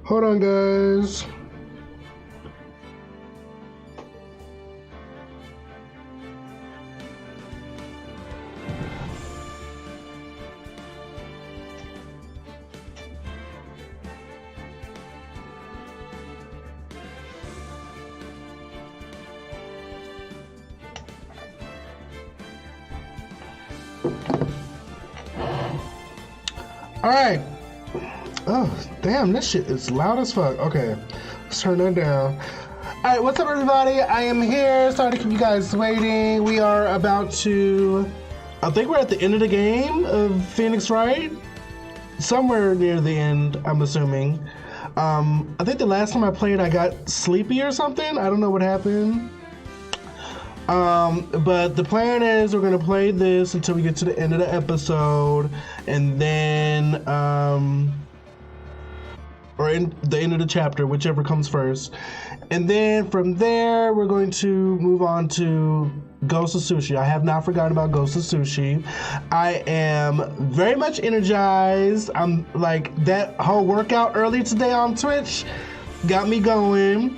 Hold on, guys. All right. Oh, damn, this shit is loud as fuck. Okay, let's turn that down. All right, what's up, everybody? I am here. Sorry to keep you guys waiting. We are about to, I think we're at the end of the game of Phoenix Wright. Somewhere near the end, I'm assuming. I think the last time I played, I got sleepy or something. I don't know what happened. But the plan is we're gonna play this until we get to the end of the episode, and then, or in the end of the chapter, whichever comes first. And then from there, we're going to move on to Ghost of Sushi. I have not forgotten about Ghost of Sushi. I am very much energized. I'm like, that whole workout earlier today on Twitch got me going.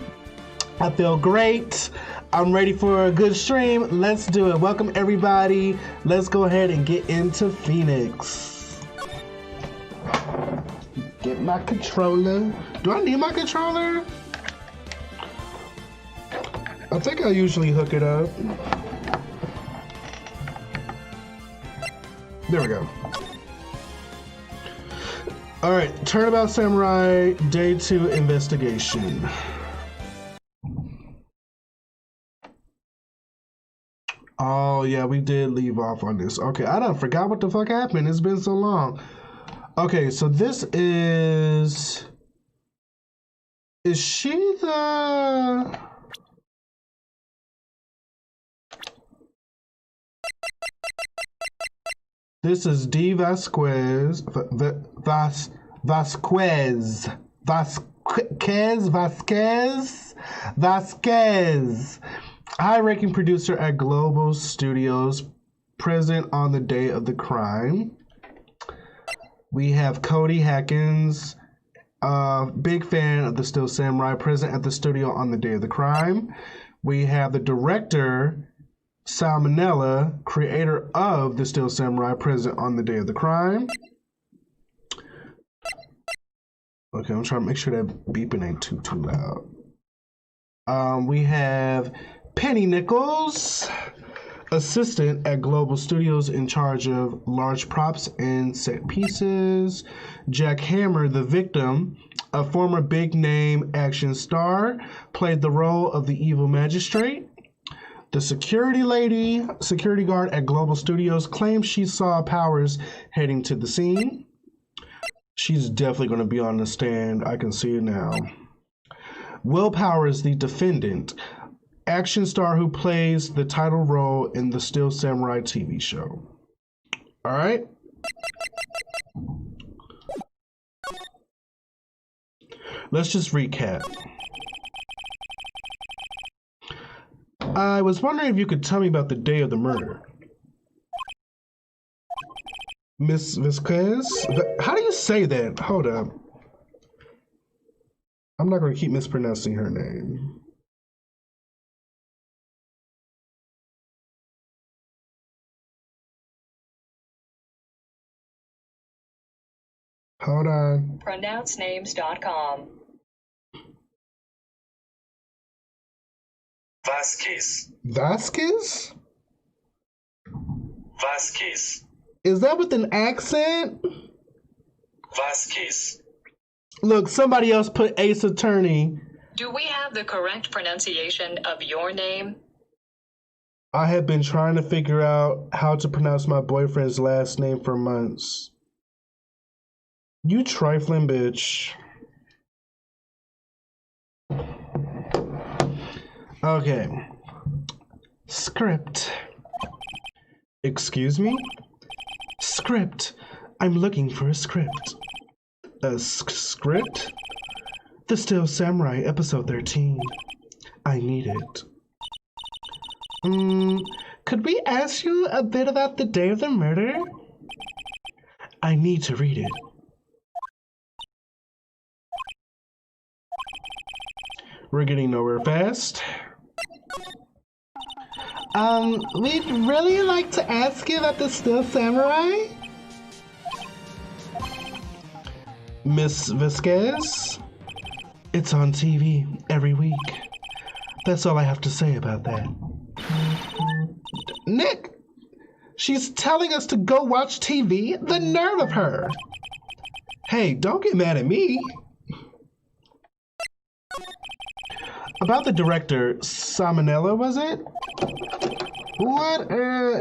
I feel great. I'm ready for a good stream. Let's do it. Welcome, everybody. Let's go ahead and get into Phoenix. Get my controller. Do I need my controller? I think I usually hook it up. There we go. All right, Turnabout Samurai, Day 2 investigation. Oh yeah, we did leave off on this. Okay, I done forgot what the fuck happened. It's been so long. Okay, so this is she the... This is D. Vasquez. Vasquez. High-ranking producer at Global Studios, present on the day of the crime. We have Cody Hackins, big fan of the Still Samurai, present at the studio on the day of the crime. We have the director, Salmonella, creator of the Still Samurai, present on the day of the crime. Okay, I'm trying to make sure that beeping ain't too loud. We have Penny Nichols, assistant at Global Studios in charge of large props and set pieces. Jack Hammer, the victim, a former big-name action star, played the role of the evil magistrate. The security guard at Global Studios, claims she saw Powers heading to the scene. She's definitely going to be on the stand. I can see it now. Will Powers, the defendant, action star who plays the title role in the Still Samurai TV show. All right. Let's just recap. I was wondering if you could tell me about the day of the murder. Miss Vasquez? How do you say that? Hold up. I'm not going to keep mispronouncing her name. Hold on. Pronouncenames.com. Vasquez. Vasquez? Vasquez. Is that with an accent? Vasquez. Look, somebody else put Ace Attorney. Do we have the correct pronunciation of your name? I have been trying to figure out how to pronounce my boyfriend's last name for months. You trifling bitch. Okay. Script. Excuse me? Script. I'm looking for a script. A script? The Still Samurai, episode 13. I need it. Could we ask you a bit about the day of the murder? I need to read it. We're getting nowhere fast. We'd really like to ask you about the Steel Samurai? Miss Vasquez? It's on TV every week. That's all I have to say about that. Nick! She's telling us to go watch TV? The nerve of her! Hey, don't get mad at me. About the director, Salmonella, was it? What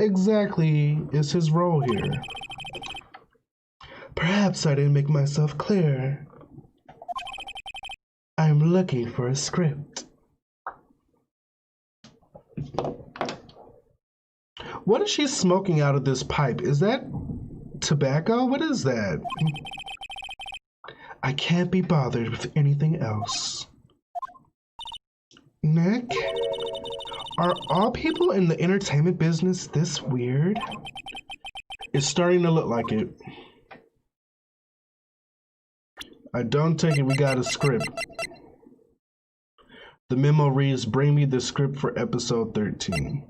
exactly is his role here? Perhaps I didn't make myself clear. I'm looking for a script. What is she smoking out of this pipe? Is that tobacco? What is that? I can't be bothered with anything else. Nick? Are all people in the entertainment business this weird? It's starting to look like it. I don't take it we got a script. The memo reads, bring me the script for episode 13.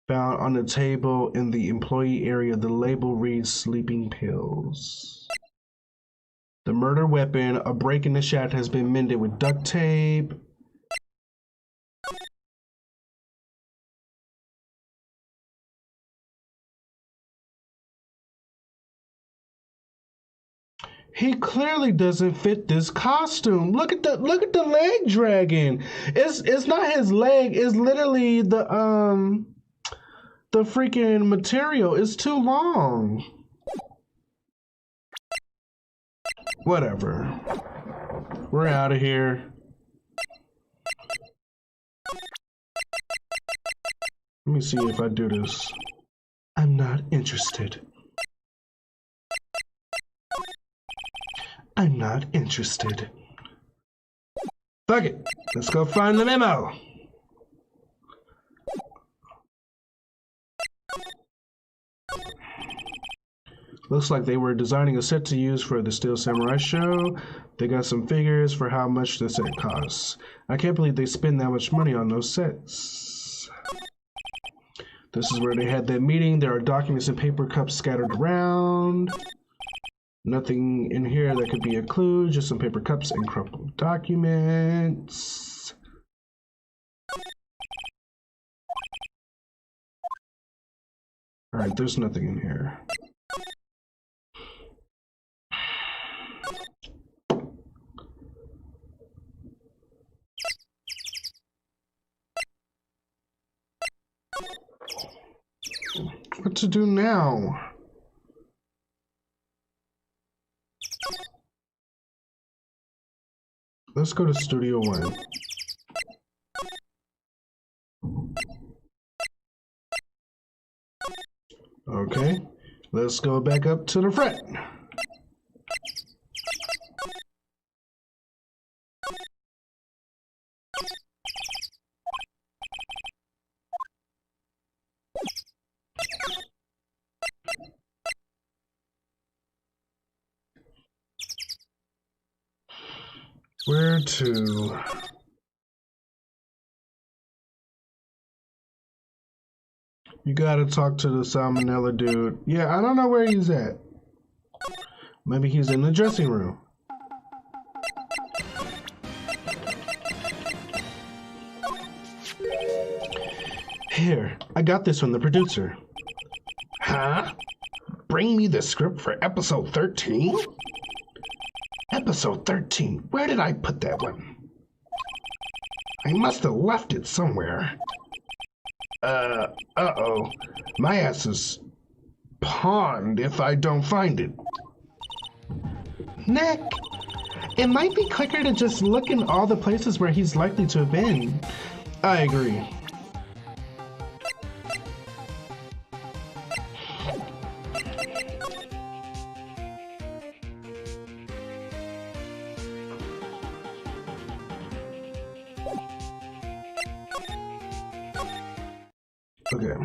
Found on the table in the employee area, the label reads sleeping pills. The murder weapon, a break in the shaft, has been mended with duct tape. He clearly doesn't fit this costume. Look at the leg dragging. It's not his leg, it's literally the freaking material is too long. Whatever. We're out of here. Let me see if I do this. I'm not interested. I'm not interested. Fuck it. Let's go find the memo. Looks like they were designing a set to use for the Steel Samurai show. They got some figures for how much the set costs. I can't believe they spend that much money on those sets. This is where they had that meeting. There are documents and paper cups scattered around. Nothing in here that could be a clue, just some paper cups and crumpled documents. Alright, there's nothing in here. What to do now? Let's go to Studio One. Okay, let's go back up to the front. Where to? You gotta talk to the Salmonella dude. Yeah, I don't know where he's at. Maybe he's in the dressing room. Here, I got this from the producer. Huh? Bring me the script for episode 13? Episode 13. Where did I put that one? I must have left it somewhere. Uh-oh. My ass is pawned if I don't find it. Nick, it might be quicker to just look in all the places where he's likely to have been. I agree. Okay.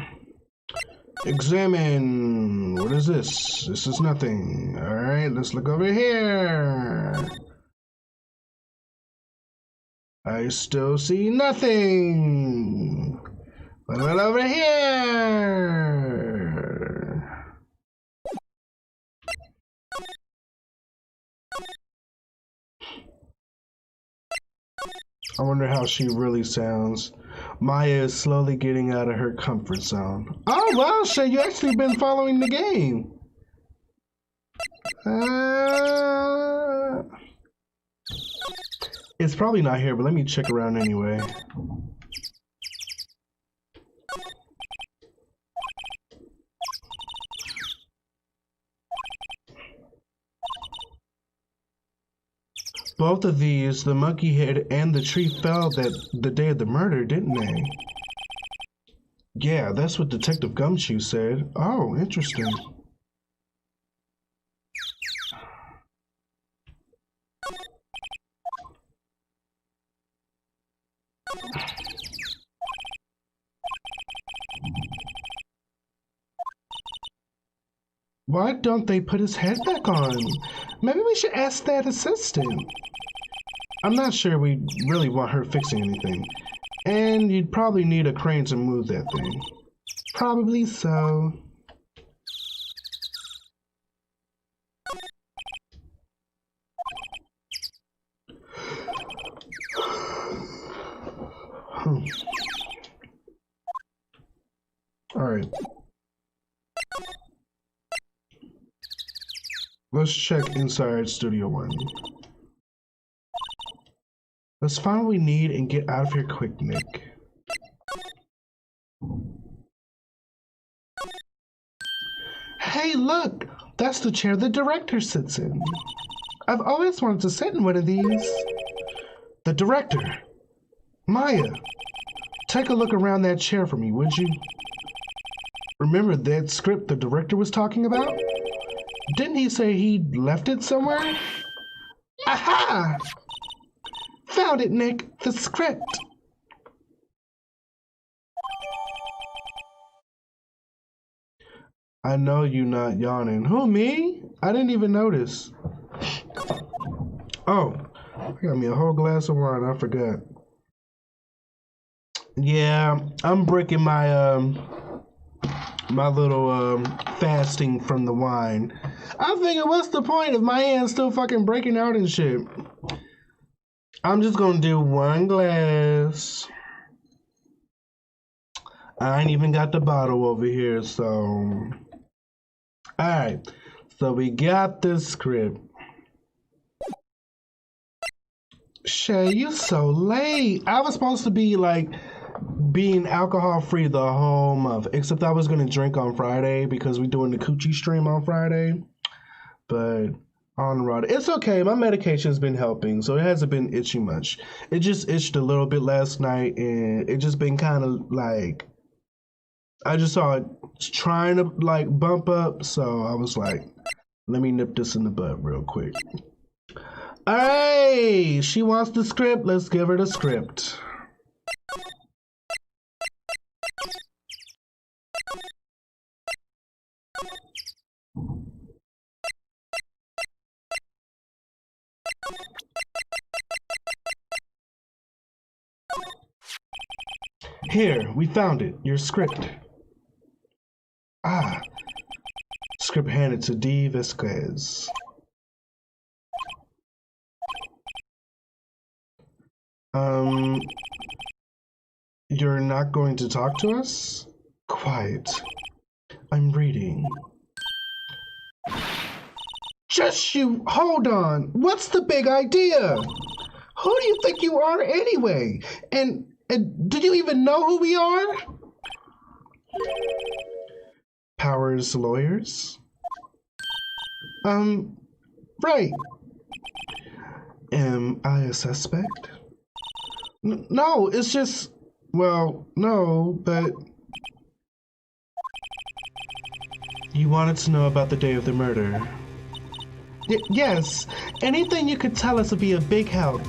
Examine. What is this? This is nothing. All right, let's look over here. I still see nothing. What about over here? I wonder how she really sounds. Maya is slowly getting out of her comfort zone. Oh, well, Shay, you actually been following the game. It's probably not here, but let me check around anyway. Both of these, the monkey head and the tree, fell the day of the murder, didn't they? Yeah, that's what Detective Gumshoe said. Oh, interesting. Why don't they put his head back on? Maybe we should ask that assistant. I'm not sure we really want her fixing anything. And you'd probably need a crane to move that thing. Probably so. All right. Let's check inside Studio 1. Let's find what we need and get out of here quick, Nick. Hey, look! That's the chair the director sits in. I've always wanted to sit in one of these. The director. Maya, take a look around that chair for me, would you? Remember that script the director was talking about? Didn't he say he left it somewhere? Aha! Found it, Nick. The script. I know you not yawning. Who, me? I didn't even notice. Oh, I got me a whole glass of wine. I forgot. Yeah, I'm breaking my my little fasting from the wine. I'm thinking, what's the point if my hand's still fucking breaking out and shit? I'm just gonna do one glass. I ain't even got the bottle over here, so. Alright, so we got the script. Shay, you so late. I was supposed to be like being alcohol free the whole month, except I was gonna drink on Friday because we're doing the coochie stream on Friday. But on the road, it's okay. My medication's been helping, so it hasn't been itchy much. It just itched a little bit last night, and it just been kind of like, I just saw it trying to like bump up, so I was like, let me nip this in the bud real quick. Hey, she wants the script. Let's give her the script. Here, we found it. Your script. Ah. Script handed to D. Vasquez. You're not going to talk to us? Quiet. I'm reading. Just you, hold on. What's the big idea? Who do you think you are anyway? And do you even know who we are? Powers lawyers? Right. Am I a suspect? No, it's just, well, no, but you wanted to know about the day of the murder. Yes, anything you could tell us would be a big help.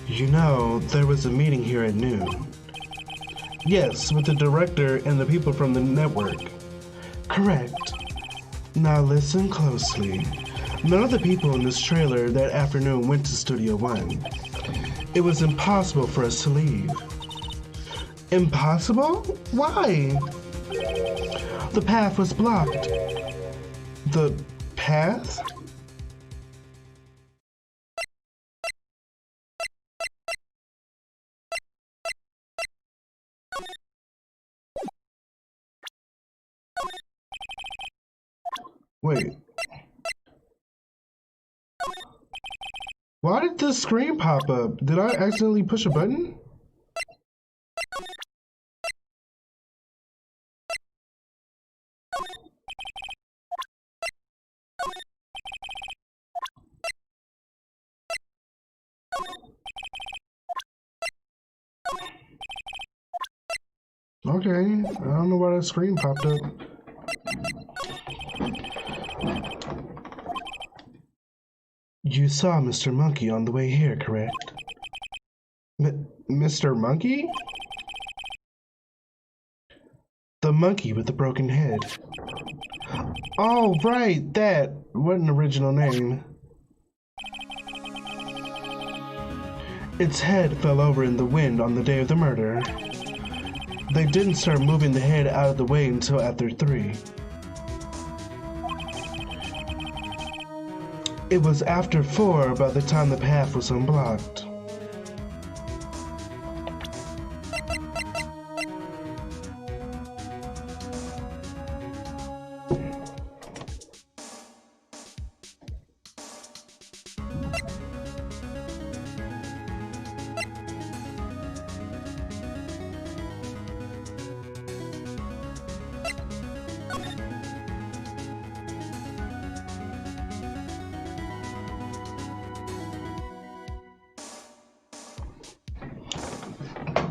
You know, there was a meeting here at noon. Yes, with the director and the people from the network. Correct. Now listen closely. None of the people in this trailer that afternoon went to Studio One. It was impossible for us to leave. Impossible? Why? The path was blocked. The path? Wait. Why did this screen pop up? Did I accidentally push a button? Okay, I don't know why that screen popped up. You saw Mr. Monkey on the way here, correct? Mr. Monkey? The monkey with the broken head. Oh, right, that. What an original name. Its head fell over in the wind on the day of the murder. They didn't start moving the head out of the way until after 3. It was after 4 by the time the path was unblocked.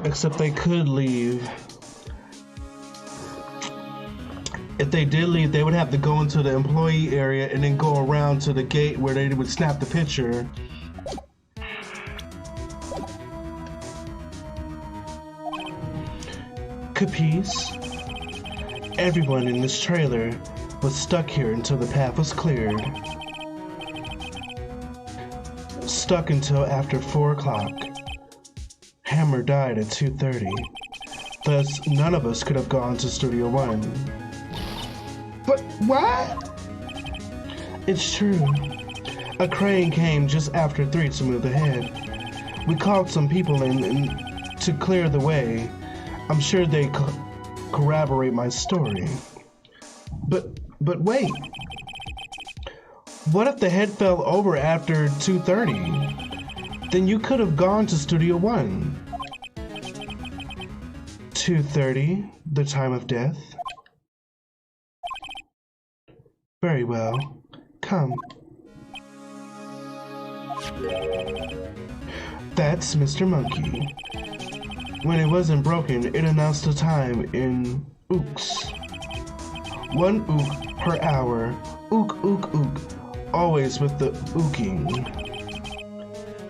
Except they could leave. If they did leave, they would have to go into the employee area and then go around to the gate where they would snap the picture. Capiche? Everyone in this trailer was stuck here until the path was cleared. Stuck until after 4 o'clock. Hammer died at 2:30. Thus, none of us could have gone to Studio One. But what? It's true. A crane came just after 3 to move the head. We called some people in to clear the way. I'm sure they corroborate my story. But wait. What if the head fell over after 2:30? Then you could have gone to Studio One. 2:30, the time of death. Very well. Come. That's Mr. Monkey. When it wasn't broken, it announced the time in ooks. 1 ook per hour. Ook, ook, ook. Always with the ooking.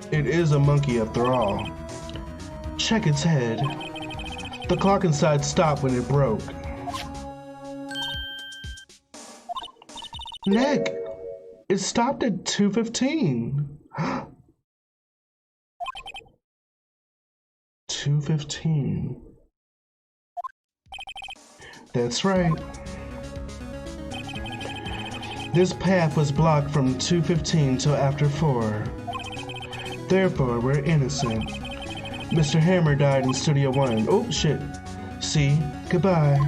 It is a monkey after all. Check its head. The clock inside stopped when it broke. Nick, it stopped at 2:15. 2:15. That's right. This path was blocked from 2:15 till after 4. Therefore, we're innocent. Mr. Hammer died in Studio One. Oh, shit. See? Goodbye.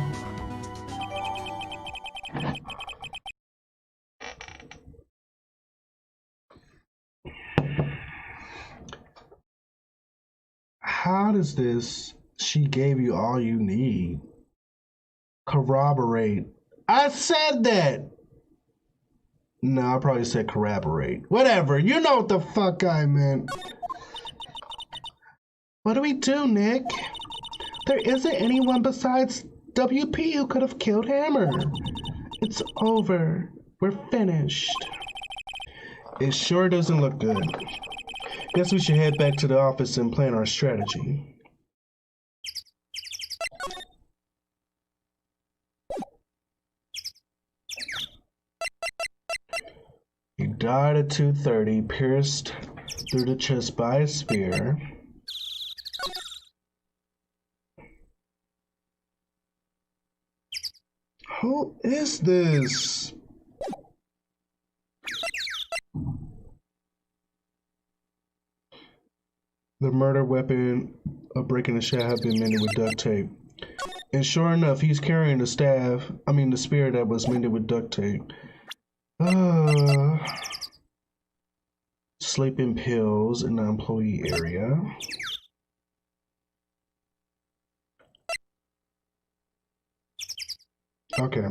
How does this, she gave you all you need, corroborate? I said that! No, I probably said corroborate. Whatever, you know what the fuck I meant. What do we do, Nick? There isn't anyone besides WP who could have killed Hammer. It's over. We're finished. It sure doesn't look good. Guess we should head back to the office and plan our strategy. died at 2:30, pierced through the chest by a spear. Who is this? The murder weapon of breaking the shaft had been mended with duct tape. And sure enough, he's carrying the the spear that was mended with duct tape. Sleeping pills in the employee area. Okay.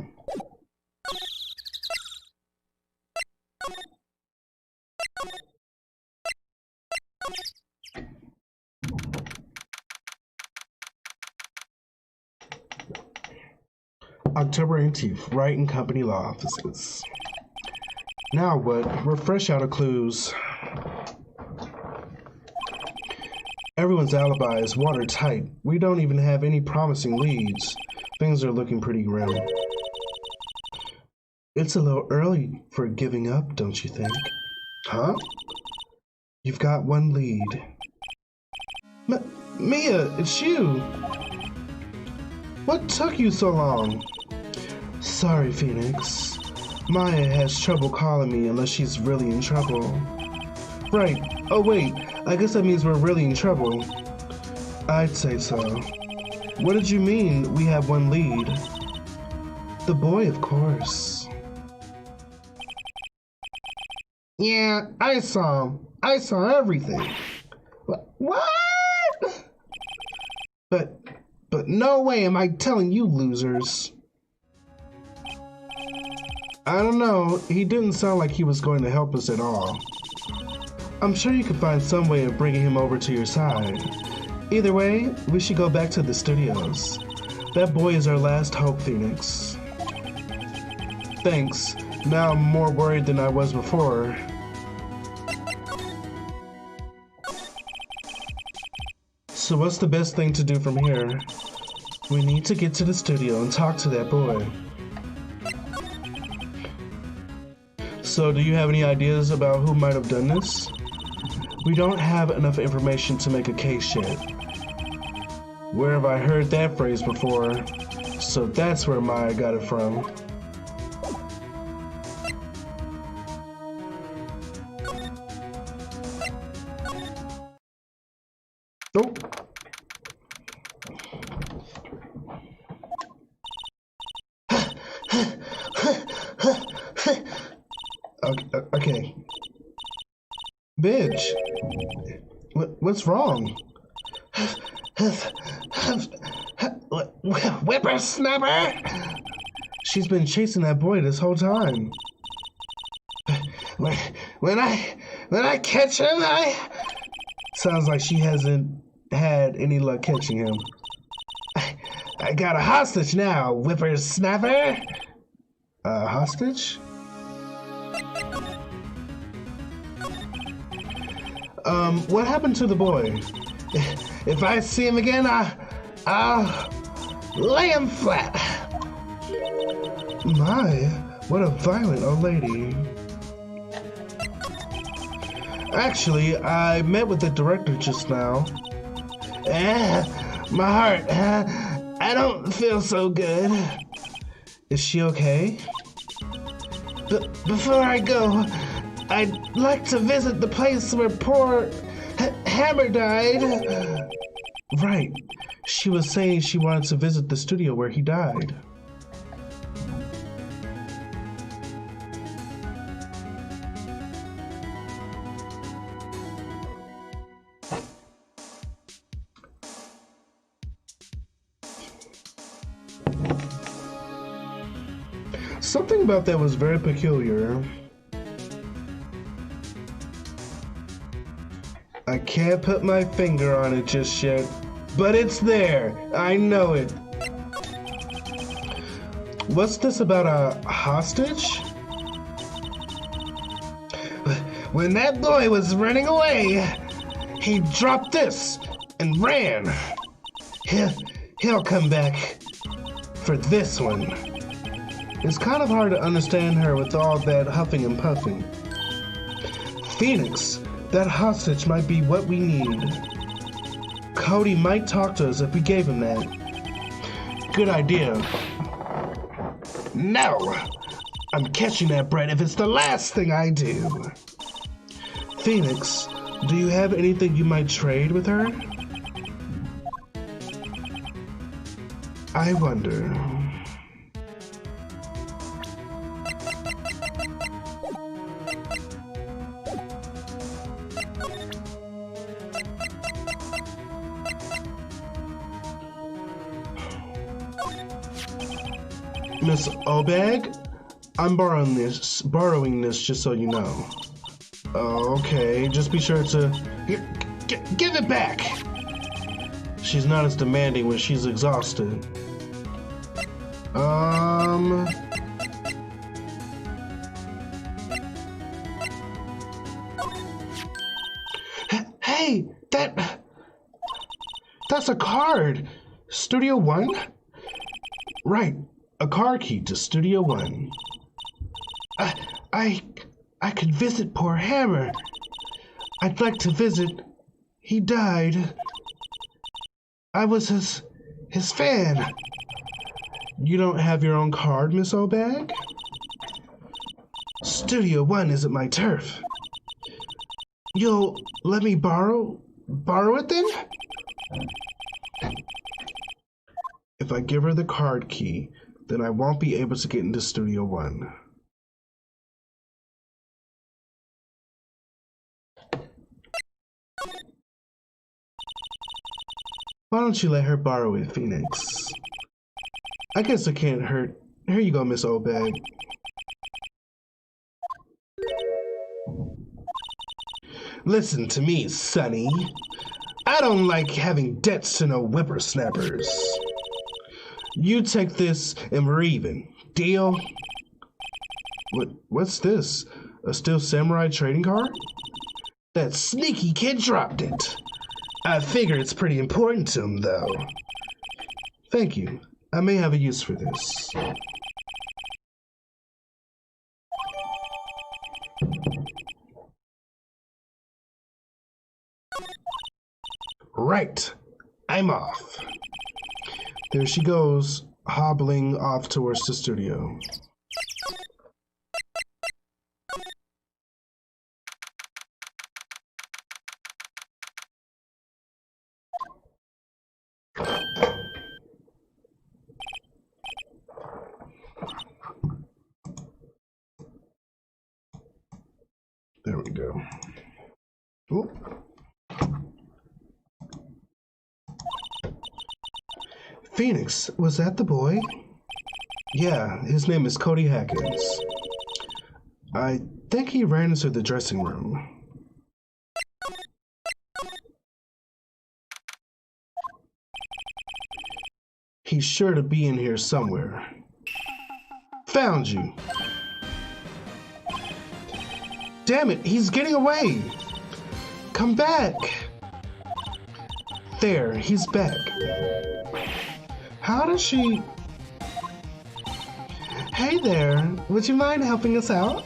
October 18th, Wright and Company Law Offices. Now what? We're fresh out of clues. Everyone's alibi is watertight. We don't even have any promising leads. Things are looking pretty grim. It's a little early for giving up, don't you think? Huh? You've got one lead. Mia, it's you! What took you so long? Sorry, Phoenix. Maya has trouble calling me unless she's really in trouble. Right. Oh wait, I guess that means we're really in trouble. I'd say so. What did you mean we have one lead? The boy, of course. Yeah, I saw him. I saw everything. What? But no way am I telling you losers. I don't know, he didn't sound like he was going to help us at all. I'm sure you could find some way of bringing him over to your side. Either way, we should go back to the studios. That boy is our last hope, Phoenix. Thanks. Now I'm more worried than I was before. So what's the best thing to do from here? We need to get to the studio and talk to that boy. So do you have any ideas about who might have done this? We don't have enough information to make a case yet. Where have I heard that phrase before? So that's where Maya got it from. Oh. Okay. Bitch. What's wrong? Whippersnapper! She's been chasing that boy this whole time. When I catch him, Sounds like she hasn't had any luck catching him. I got a hostage now, whippersnapper! Hostage? What happened to the boy? If I see him again, I'll lay him flat. My, what a violent old lady. Actually, I met with the director just now. My heart, I don't feel so good. Is she okay? Before I go, I'd like to visit the place where poor Hammer died. Right. She was saying she wanted to visit the studio where he died. Something about that was very peculiar. I can't put my finger on it just yet, but it's there. I know it. What's this about a hostage? When that boy was running away, he dropped this and ran. He'll come back for this one. It's kind of hard to understand her with all that huffing and puffing. Phoenix, that hostage might be what we need. Cody might talk to us if we gave him that. Good idea. No! I'm catching that Brett if it's the last thing I do. Phoenix, do you have anything you might trade with her? I wonder. Miss Obag, I'm borrowing this just so you know. Okay, just be sure to give it back. She's not as demanding when she's exhausted. Hey, that's a card. Studio One? Right, a car key to Studio One. I could visit poor Hammer. I'd like to visit. He died. I was his fan. You don't have your own card, Miss Obag? Studio One isn't my turf. You'll let me borrow it then? If I give her the card key, then I won't be able to get into Studio One. Why don't you let her borrow it, Phoenix? I guess it can't hurt. Here you go, Miss Obag. Listen to me, Sonny. I don't like having debts to no whippersnappers. You take this and we're even. Deal? What's this? A Steel Samurai trading card? That sneaky kid dropped it. I figure it's pretty important to him, though. Thank you. I may have a use for this. Right. I'm off. There she goes, hobbling off towards the studio. There we go. Oop. Phoenix, was that the boy? Yeah, his name is Cody Hackins. I think he ran into the dressing room. He's sure to be in here somewhere. Found you. Damn it, he's getting away. Come back. There, he's back. How does she... Hey there, would you mind helping us out?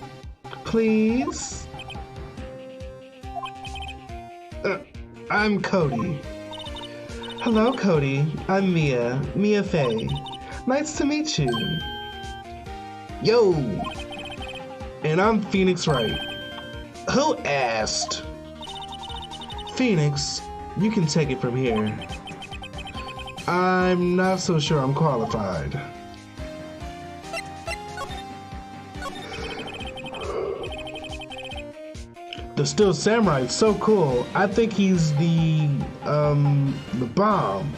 Please? I'm Cody. Hello, Cody. I'm Mia Faye. Nice to meet you. Yo! And I'm Phoenix Wright. Who asked? Phoenix, you can take it from here. I'm not so sure I'm qualified. The Steel Samurai is so cool. I think he's the bomb.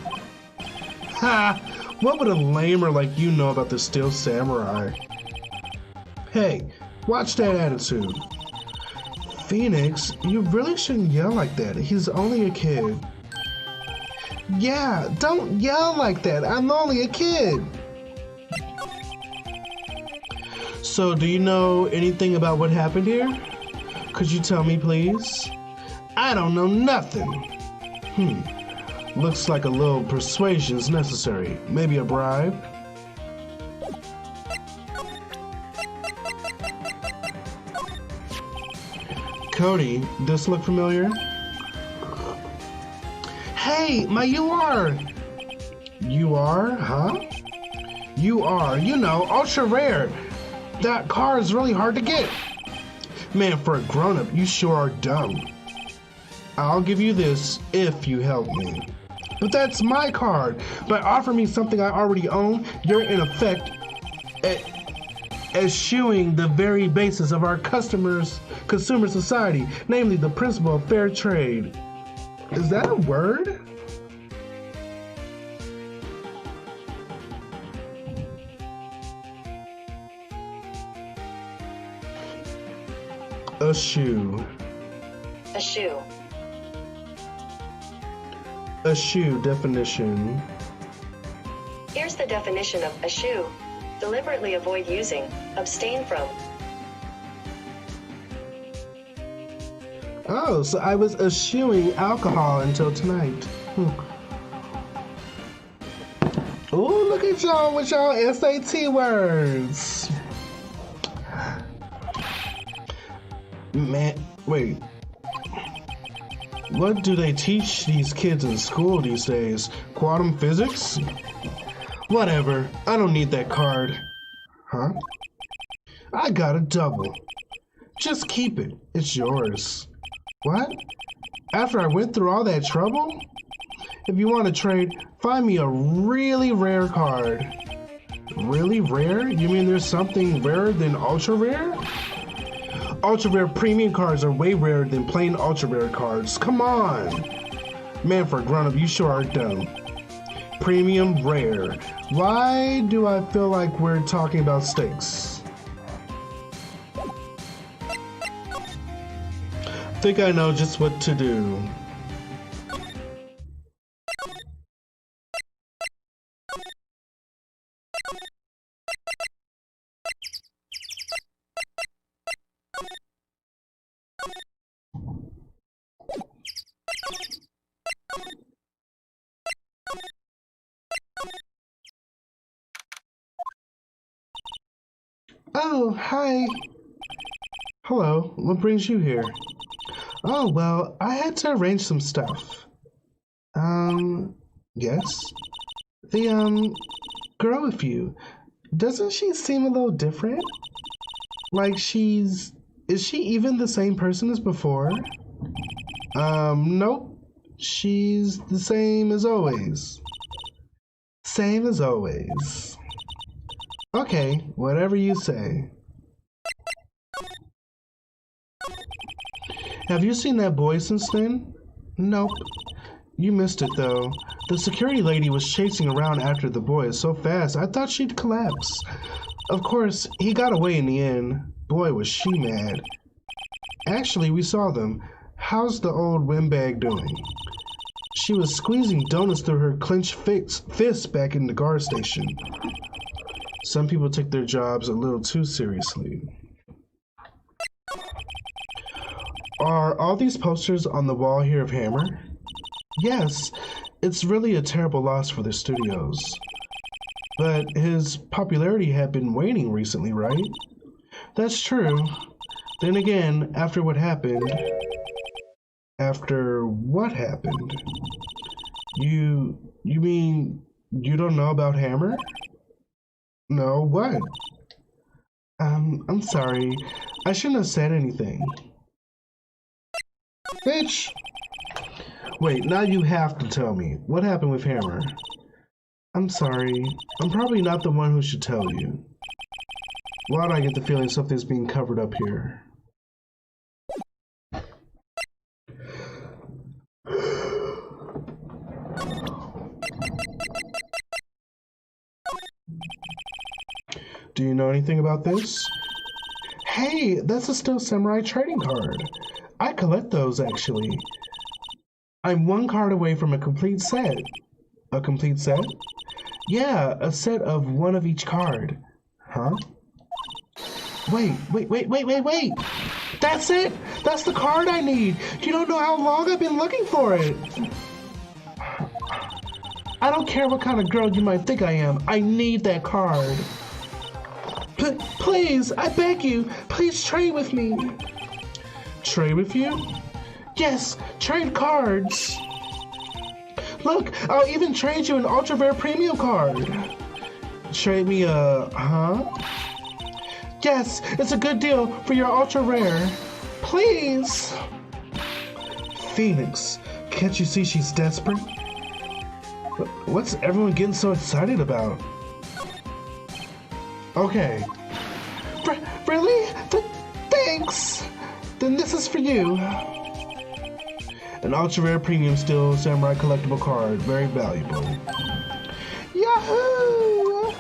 Ha! What would a lamer like you know about the Steel Samurai? Hey, watch that attitude. Phoenix, you really shouldn't yell like that. He's only a kid. Yeah, don't yell like that. I'm only a kid. So, do you know anything about what happened here? Could you tell me, please? I don't know nothing. Looks like a little persuasion's necessary. Maybe a bribe? Cody, this look familiar? Hey, my UR! UR, huh? UR, you know, ultra rare. That car is really hard to get. Man, for a grown-up, you sure are dumb. I'll give you this if you help me. But that's my card. By offering me something I already own, you're in effect eschewing the very basis of our consumer society, namely the principle of fair trade. Is that a word? Eschew. Eschew. Eschew definition. Here's the definition of eschew. Deliberately avoid using, abstain from. Oh, so I was eschewing alcohol until tonight. Oh, look at y'all with y'all SAT words. Man, wait. What do they teach these kids in school these days? Quantum physics? Whatever, I don't need that card. Huh? I got a double. Just keep it, it's yours. What? After I went through all that trouble? If you want to trade, find me a really rare card. Really rare? You mean there's something rarer than ultra rare? Ultra rare premium cards are way rarer than plain ultra rare cards. Come on! Man, for a grown-up, you sure are dumb. Premium rare. Why do I feel like we're talking about steaks? Think I know just what to do. Oh, hi. Hello, what brings you here? Oh, well, I had to arrange some stuff. Yes? The, girl with you, doesn't she seem a little different? Like is she even the same person as before? Nope. She's the same as always. Same as always. Okay, whatever you say. Have you seen that boy since then? Nope. You missed it though. The security lady was chasing around after the boy so fast I thought she'd collapse. Of course, he got away in the end. Boy, was she mad. Actually, we saw them. How's the old windbag doing? She was squeezing donuts through her clenched fist back in the guard station. Some people take their jobs a little too seriously. Are all these posters on the wall here of Hammer? Yes, it's really a terrible loss for the studios. But his popularity had been waning recently, right? That's true. Then again, after what happened... After what happened? You mean you don't know about Hammer? No, what? I'm sorry. I shouldn't have said anything. Bitch! Wait, now you have to tell me. What happened with Hammer? I'm sorry. I'm probably not the one who should tell you. Why do I get the feeling something's being covered up here? Do you know anything about this? Hey, that's a Steel Samurai trading card. I collect those, actually. I'm one card away from a complete set. A complete set? Yeah, a set of one of each card. Huh? Wait! That's it! That's the card I need! You don't know how long I've been looking for it! I don't care what kind of girl you might think I am. I need that card. Please, I beg you, please trade with me. Trade with you? Yes, trade cards. Look, I'll even trade you an ultra rare premium card. Trade me a, huh? Yes, it's a good deal for your ultra rare. Please. Phoenix, can't you see she's desperate? What's everyone getting so excited about? Okay. Really? Thanks. Then this is for you. An ultra rare premium steel samurai collectible card. Very valuable. Yahoo!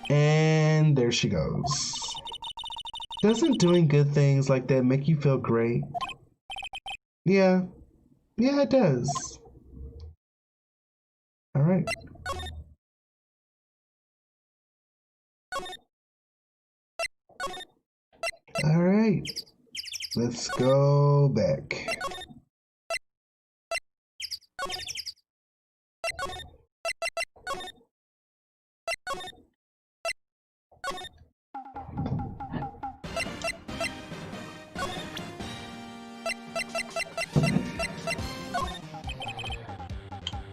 And there she goes. Doesn't doing good things like that make you feel great? Yeah. Yeah, it does. All right. All right. Let's go back.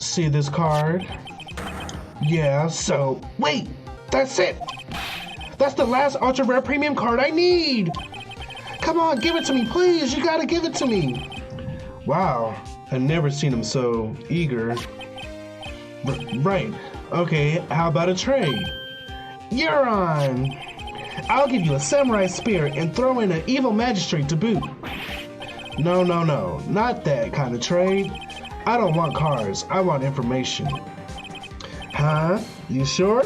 See this card? Yeah, so wait, that's it. That's the last ultra rare premium card I need. Come on, give it to me, please. You gotta give it to me. Wow, I've never seen him so eager. Right, okay, how about a trade? You're on. I'll give you a samurai spear and throw in an evil magistrate to boot. No, not that kind of trade. I don't want cards, I want information. Huh? You sure?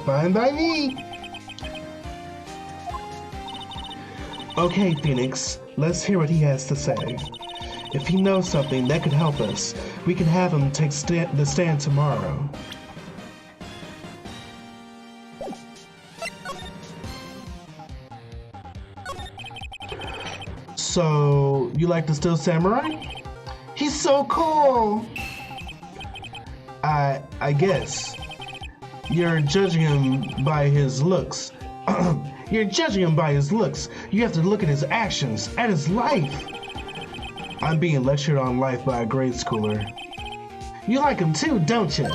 Fine by me. Okay, Phoenix, let's hear what he has to say. If he knows something that could help us, we can have him take the stand tomorrow. So, you like the Steel Samurai? He's so cool! I guess. You're judging him by his looks. You're judging him by his looks. You have to look at his actions, at his life. I'm being lectured on life by a grade schooler. You like him too, don't you?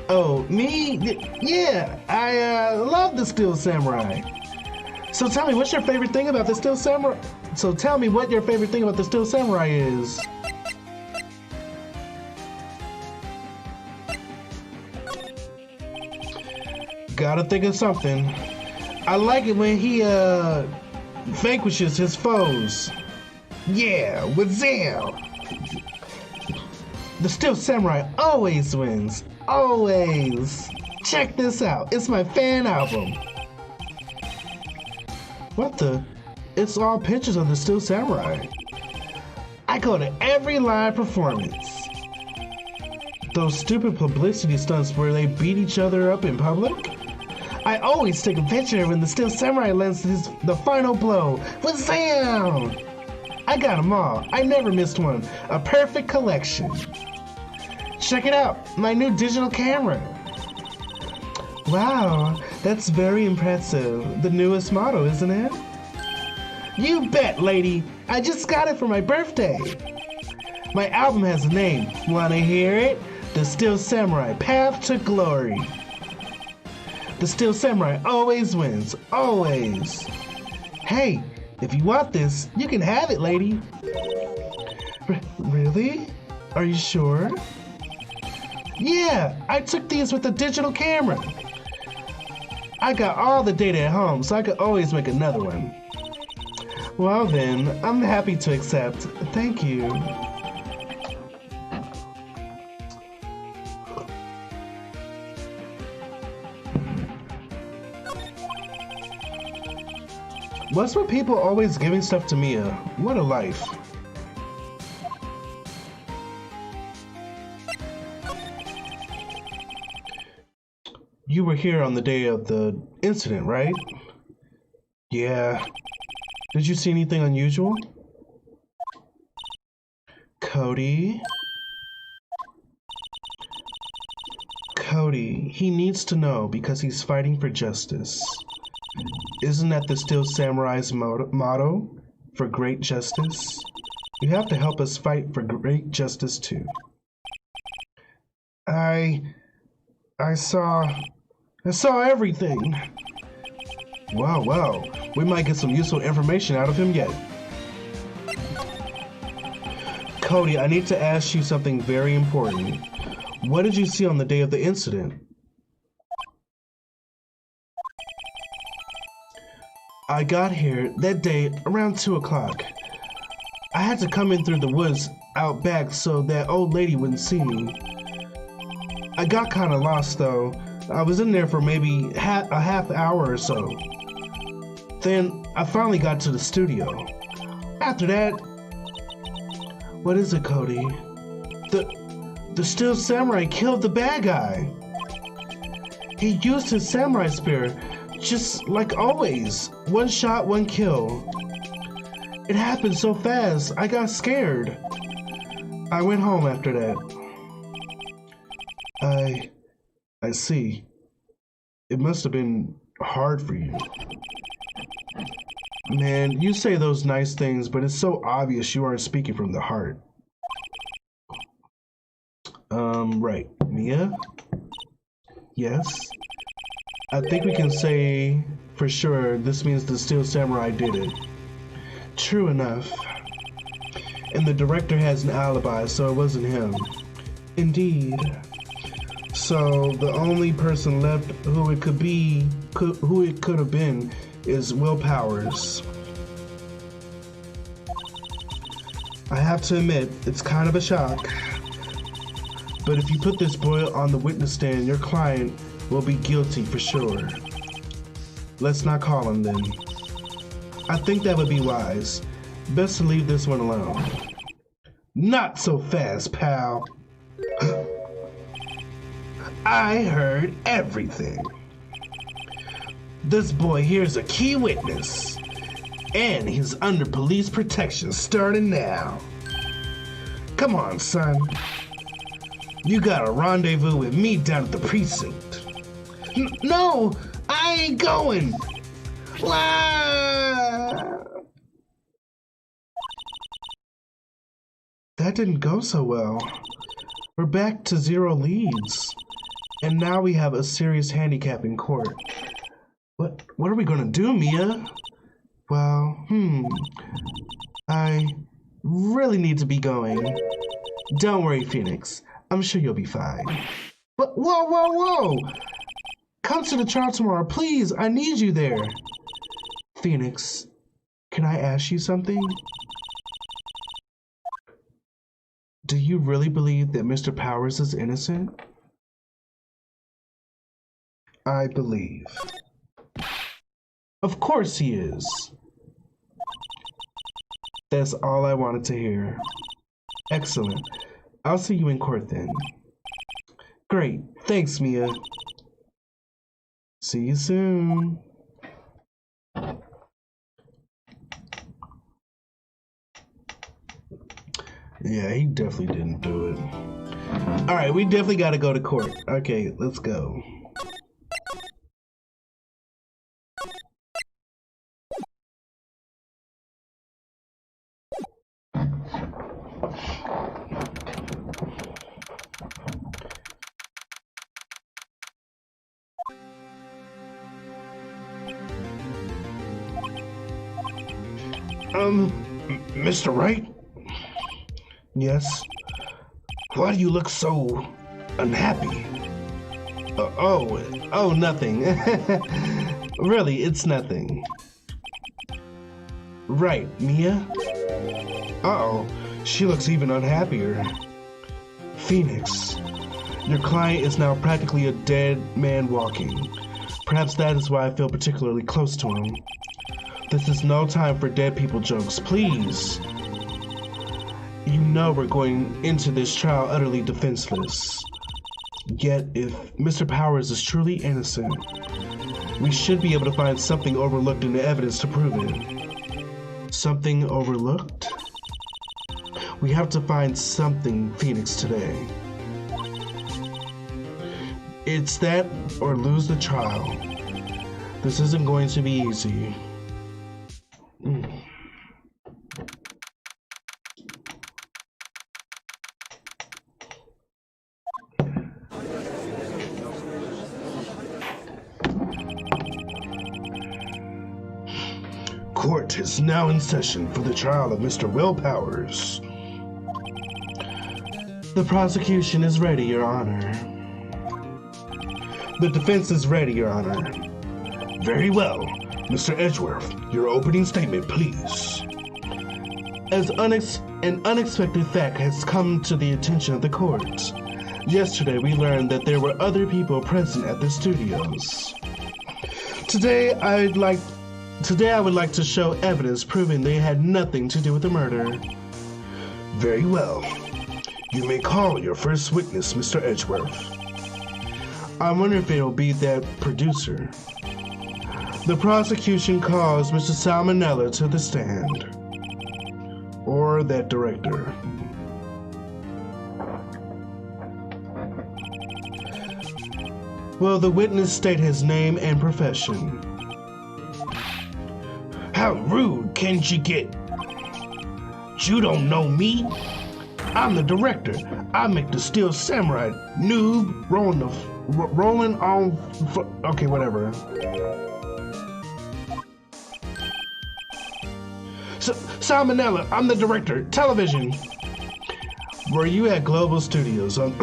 Oh, me? Yeah, I love the Steel Samurai. So tell me, what's your favorite thing about the Steel Samurai? So tell me what your favorite thing about the Steel Samurai is. Gotta think of something. I like it when he vanquishes his foes. Yeah, with Zam. The Steel Samurai always wins. Always. Check this out. It's my fan album. What the? It's all pictures of the Steel Samurai. I go to every live performance. Those stupid publicity stunts where they beat each other up in public? I always take a picture when the Steel Samurai lands the final blow with Zam! I got them all. I never missed one. A perfect collection. Check it out, my new digital camera. Wow, that's very impressive. The newest model, isn't it? You bet, lady. I just got it for my birthday. My album has a name. Wanna hear it? The Steel Samurai, Path to Glory. The Steel Samurai always wins, always. Hey, if you want this, you can have it, lady. Really? Are you sure? Yeah, I took these with a digital camera. I got all the data at home, so I could always make another one. Well then, I'm happy to accept. Thank you. What's with people always giving stuff to Mia? What a life. You were here on the day of the incident, right? Yeah. Did you see anything unusual? Cody? Cody, he needs to know because he's fighting for justice. Isn't that the Steel Samurai's motto? for great justice? You have to help us fight for great justice too. I saw everything. Well, we might get some useful information out of him yet. Cody, I need to ask you something very important. What did you see on the day of the incident? I got here that day around 2 o'clock. I had to come in through the woods out back so that old lady wouldn't see me. I got kind of lost though. I was in there for maybe a half hour or so. Then I finally got to the studio. After that, what is it, Cody? The Steel Samurai killed the bad guy. He used his samurai spear, just like always. One shot, one kill. It happened so fast, I got scared. I went home after that. I see. It must have been hard for you. Man, you say those nice things, but it's so obvious you aren't speaking from the heart. Right. Mia? Yes? I think we can say for sure this means the Steel Samurai did it. True enough. And the director has an alibi, so it wasn't him. Indeed. So the only person left who it could have been is Will Powers. I have to admit, it's kind of a shock. But if you put this boy on the witness stand, your client will be guilty for sure. Let's not call him then. I think that would be wise. Best to leave this one alone. Not so fast, pal. I heard everything. This boy here's a key witness, and he's under police protection starting now. Come on, son. You got a rendezvous with me down at the precinct. No, I ain't going. That didn't go so well. We're back to 0 leads. And now we have a serious handicap in court. What are we gonna do, Mia? Well, I really need to be going. Don't worry, Phoenix. I'm sure you'll be fine. But whoa! Come to the trial tomorrow, please. I need you there. Phoenix, can I ask you something? Do you really believe that Mr. Powers is innocent? I believe. Of course he is. That's all I wanted to hear. Excellent. I'll see you in court then. Great. Thanks, Mia. See you soon. Yeah, he definitely didn't do it. Alright, we definitely gotta go to court. Okay, let's go. Mr. Wright? Yes? Why do you look so unhappy? Oh, nothing. Really, it's nothing. Right, Mia? Uh-oh, she looks even unhappier. Phoenix, your client is now practically a dead man walking. Perhaps that is why I feel particularly close to him. This is no time for dead people jokes, please. You know we're going into this trial utterly defenseless. Yet, if Mr. Powers is truly innocent, we should be able to find something overlooked in the evidence to prove it. Something overlooked? We have to find something, Phoenix, today. It's that or lose the trial. This isn't going to be easy. Court is now in session for the trial of Mr. Will Powers. The prosecution is ready, Your Honor. The defense is ready, Your Honor. Very well. Mr. Edgeworth, your opening statement, please. As an unexpected fact has come to the attention of the court. Yesterday, we learned that there were other people present at the studios. Today, I would like to show evidence proving they had nothing to do with the murder. Very well. You may call your first witness, Mr. Edgeworth. I wonder if it'll be that producer. The prosecution calls Mr. Salmonella to the stand. Or that director. Will the witness state his name and profession? How rude can you get? You don't know me? I'm the director. I make the Steel Samurai. Noob, rolling on. Okay, whatever. Salmonella, I'm the director. Television. Were you at Global Studios on?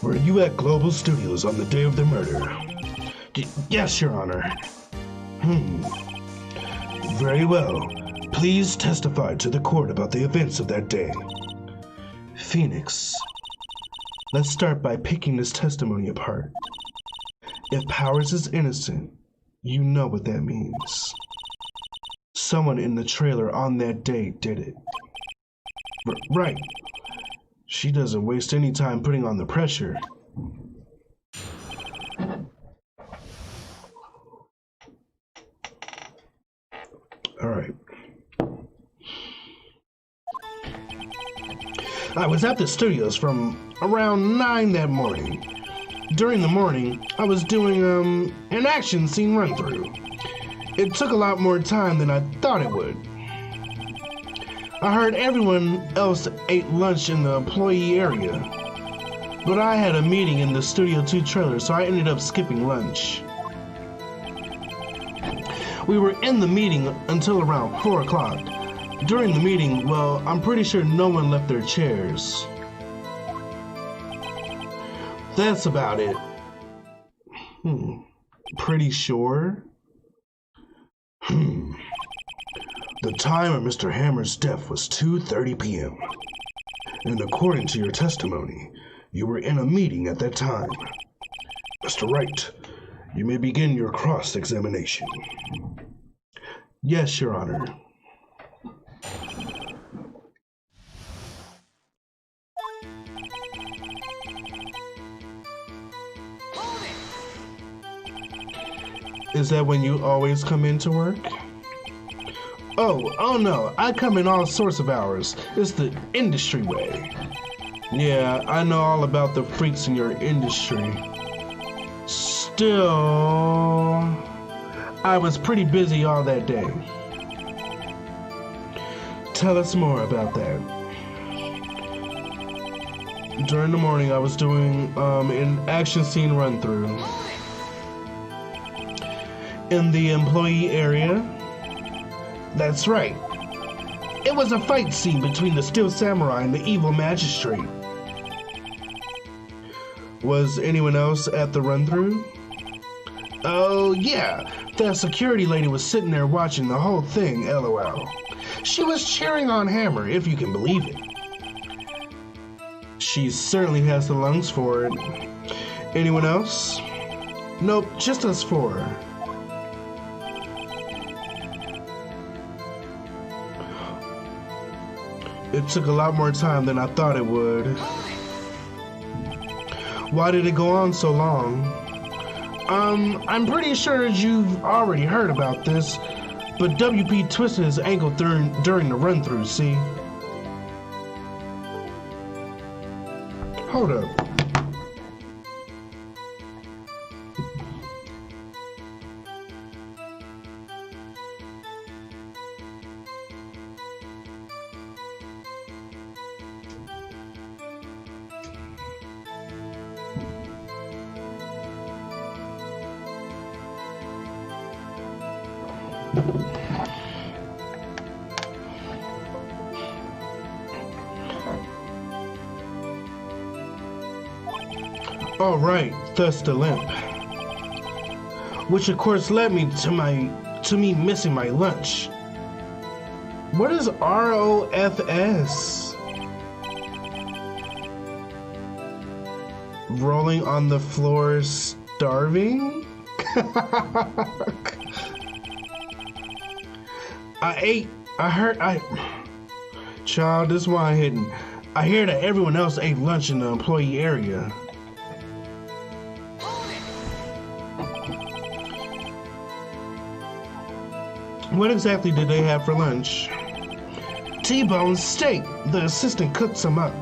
Were you at Global Studios on the day of the murder? Yes, Your Honor. Very well. Please testify to the court about the events of that day. Phoenix. Let's start by picking this testimony apart. If Powers is innocent, you know what that means. Someone in the trailer on that day did it. Right. She doesn't waste any time putting on the pressure. All right. I was at the studios from around 9 that morning. During the morning, I was doing an action scene run-through. It took a lot more time than I thought it would. I heard everyone else ate lunch in the employee area, but I had a meeting in the Studio 2 trailer, so I ended up skipping lunch. We were in the meeting until around 4 o'clock. During the meeting, well, I'm pretty sure no one left their chairs. That's about it. Pretty sure? The time of Mr. Hammer's death was 2:30 p.m. And according to your testimony, you were in a meeting at that time. Mr. Wright, you may begin your cross-examination. Yes, Your Honor. Is that when you always come into work? Oh no, I come in all sorts of hours. It's the industry way. Yeah, I know all about the freaks in your industry. Still, I was pretty busy all that day. Tell us more about that. During the morning, I was doing an action scene run-through. In the employee area? That's right. It was a fight scene between the Steel Samurai and the evil magistrate. Was anyone else at the run-through? Oh, yeah. That security lady was sitting there watching the whole thing, LOL. She was cheering on Hammer, if you can believe it. She certainly has the lungs for it. Anyone else? Nope, just us 4. It took a lot more time than I thought it would. Why did it go on so long? I'm pretty sure you've already heard about this, but WP twisted his ankle during the run-through, see? Hold up. All right, thus the limp. Which of course led me to me missing my lunch. What is ROFS? Rolling on the floor, starving? Child, this is why I'm hitting. I hear that everyone else ate lunch in the employee area. What exactly did they have for lunch? T-bone steak. The assistant cooked some up.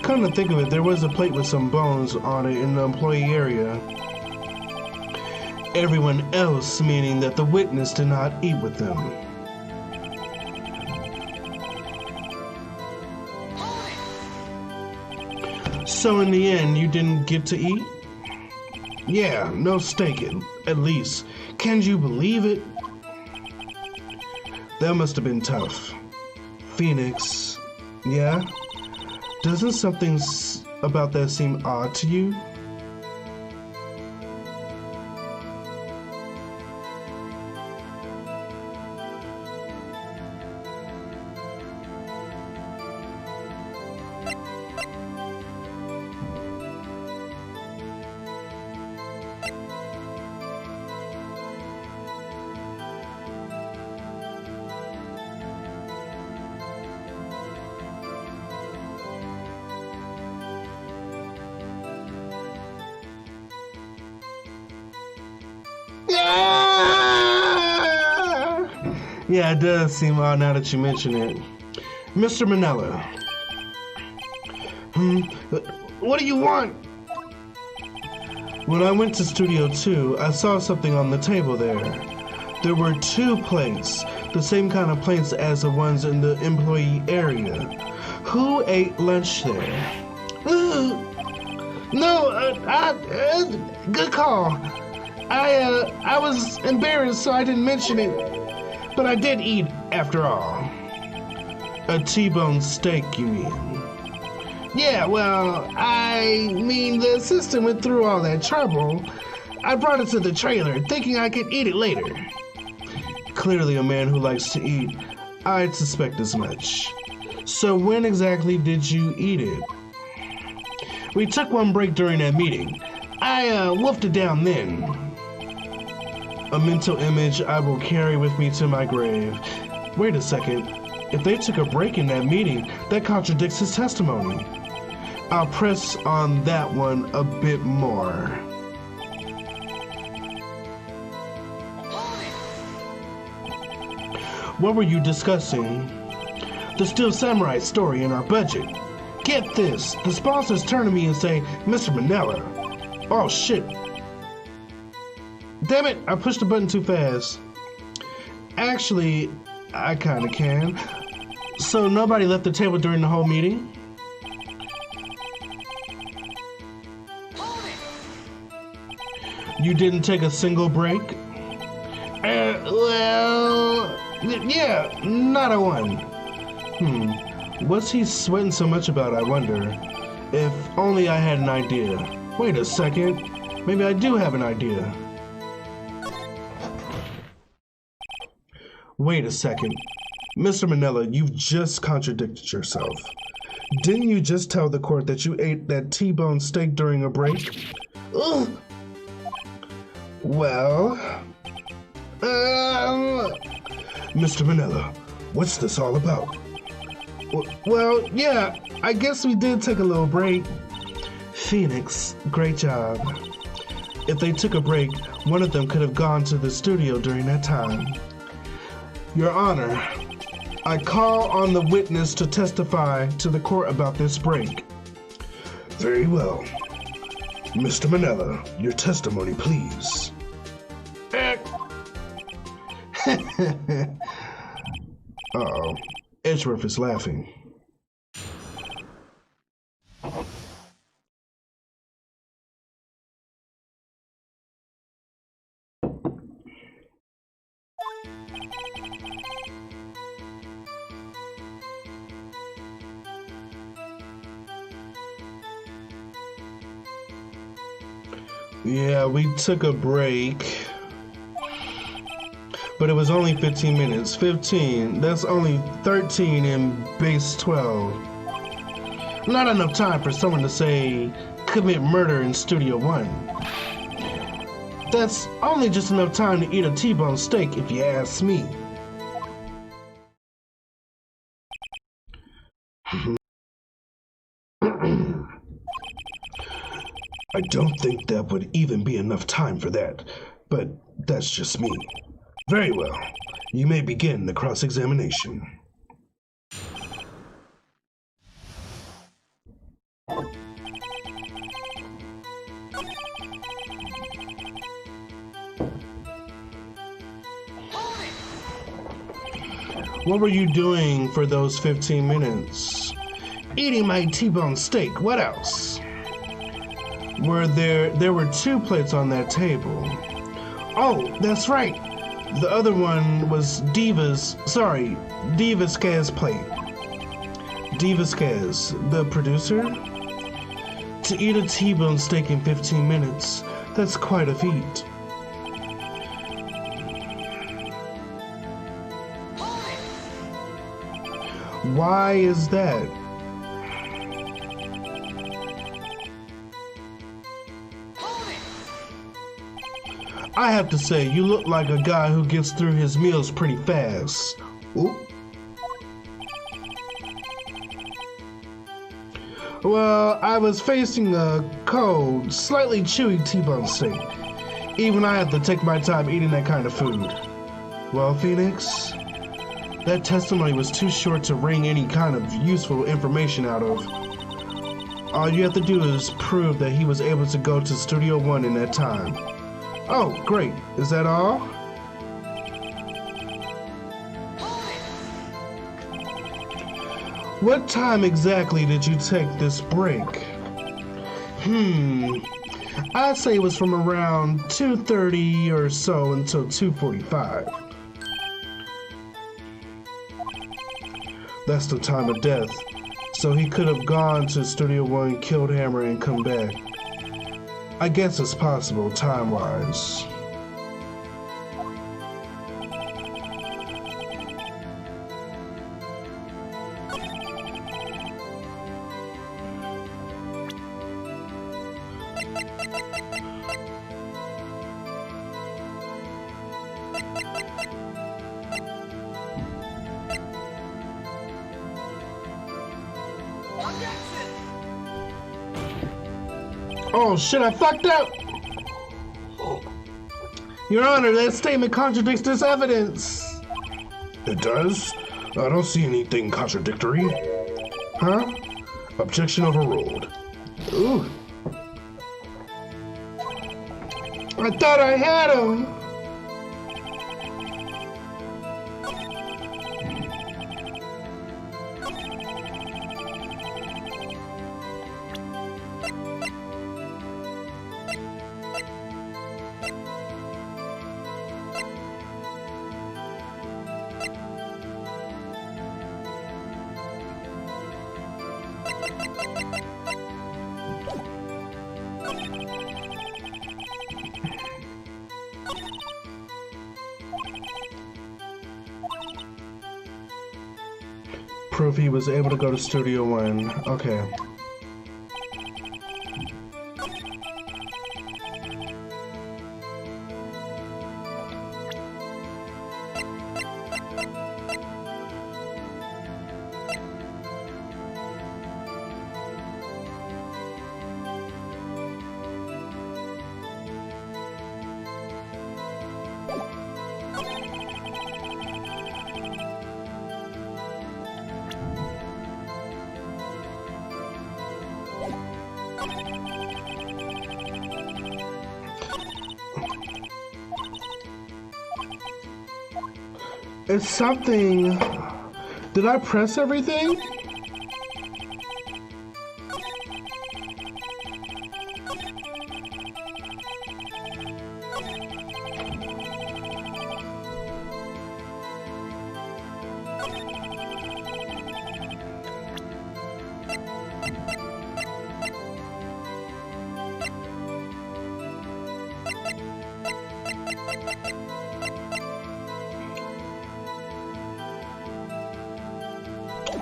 Come to think of it, there was a plate with some bones on it in the employee area. Everyone else, meaning that the witness did not eat with them. So in the end, you didn't get to eat? Yeah, no steak at least. Can you believe it? That must have been tough. Phoenix, yeah? Doesn't something about that seem odd to you? Yeah, it does seem odd now that you mention it. Mr. Manella. What do you want? When I went to Studio 2, I saw something on the table there. There were 2 plates, the same kind of plates as the ones in the employee area. Who ate lunch there? Good call. I was embarrassed, so I didn't mention it. But I did eat, after all. A T-bone steak, you mean? Yeah, well, I mean, the assistant went through all that trouble. I brought it to the trailer, thinking I could eat it later. Clearly a man who likes to eat. I'd suspect as much. So when exactly did you eat it? We took one break during that meeting. I wolfed it down then. A mental image I will carry with me to my grave. Wait a second. If they took a break in that meeting, that contradicts his testimony. I'll press on that one a bit more. What were you discussing? The Steel Samurai story in our budget. Get this. The sponsors turn to me and say, Mr. Manella. Oh shit. Damn it, I pushed the button too fast. Actually, I kinda can. So nobody left the table during the whole meeting? You didn't take a single break? Well, yeah, not a one. What's he sweating so much about, I wonder? If only I had an idea. Wait a second, maybe I do have an idea. Wait a second. Mr. Manella, you've just contradicted yourself. Didn't you just tell the court that you ate that T-bone steak during a break? Ugh. Well... Mr. Manella, what's this all about? Well, yeah, I guess we did take a little break. Phoenix, great job. If they took a break, one of them could have gone to the studio during that time. Your Honor, I call on the witness to testify to the court about this break. Very well. Mr. Manella, your testimony, please. Uh-oh. Edgeworth is laughing. Yeah, we took a break. But it was only 15 minutes. 15, that's only 13 in base 12. Not enough time for someone to say, commit murder in Studio One. That's only just enough time to eat a T-bone steak, if you ask me. I don't think that would even be enough time for that, but that's just me. Very well. You may begin the cross-examination. What were you doing for those 15 minutes? Eating my T-bone steak. What else? There were 2 plates on that table. Oh, that's right. The other one was Diva's Kaz plate. Diva's Kaz, the producer? To eat a T-bone steak in 15 minutes, that's quite a feat. Why is that? I have to say, you look like a guy who gets through his meals pretty fast. Ooh. Well, I was facing a cold, slightly chewy T-bone steak. Even I have to take my time eating that kind of food. Well, Phoenix, that testimony was too short to wring any kind of useful information out of. All you have to do is prove that he was able to go to Studio One in that time. Oh, great. Is that all? What time exactly did you take this break? I'd say it was from around 2:30 or so until 2:45. That's the time of death. So he could have gone to Studio One, killed Hammer, and come back. I guess it's possible, time-wise. Oh shit, I fucked up! Your Honor, that statement contradicts this evidence. It does? I don't see anything contradictory. Huh? Objection overruled. Ooh. I thought I had him! Proof he was able to go to Studio One. Okay. It's something. Did I press everything?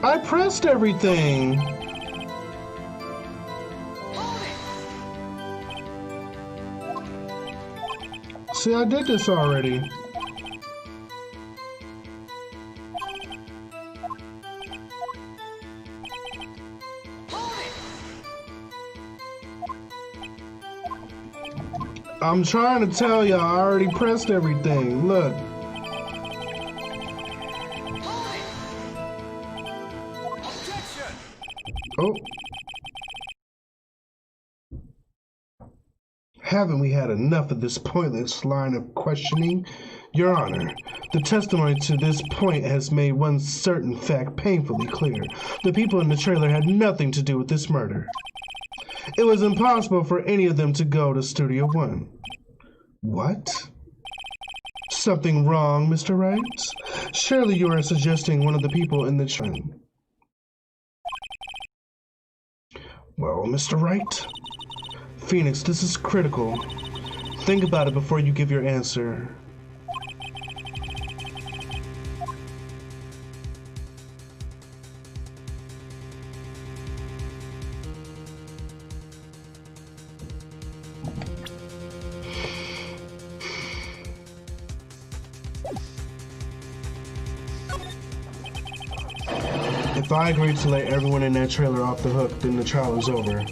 I pressed everything. See, I did this already. I'm trying to tell y'all, I already pressed everything. Look. Oh. Haven't we had enough of this pointless line of questioning? Your Honor, the testimony to this point has made one certain fact painfully clear. The people in the trailer had nothing to do with this murder. It was impossible for any of them to go to Studio One. What? Something wrong, Mr. Wright? Surely you are suggesting one of the people in the train. Well, Mr. Wright? Phoenix, this is critical. Think about it before you give your answer. If I agree to let everyone in that trailer off the hook, then the trial is over.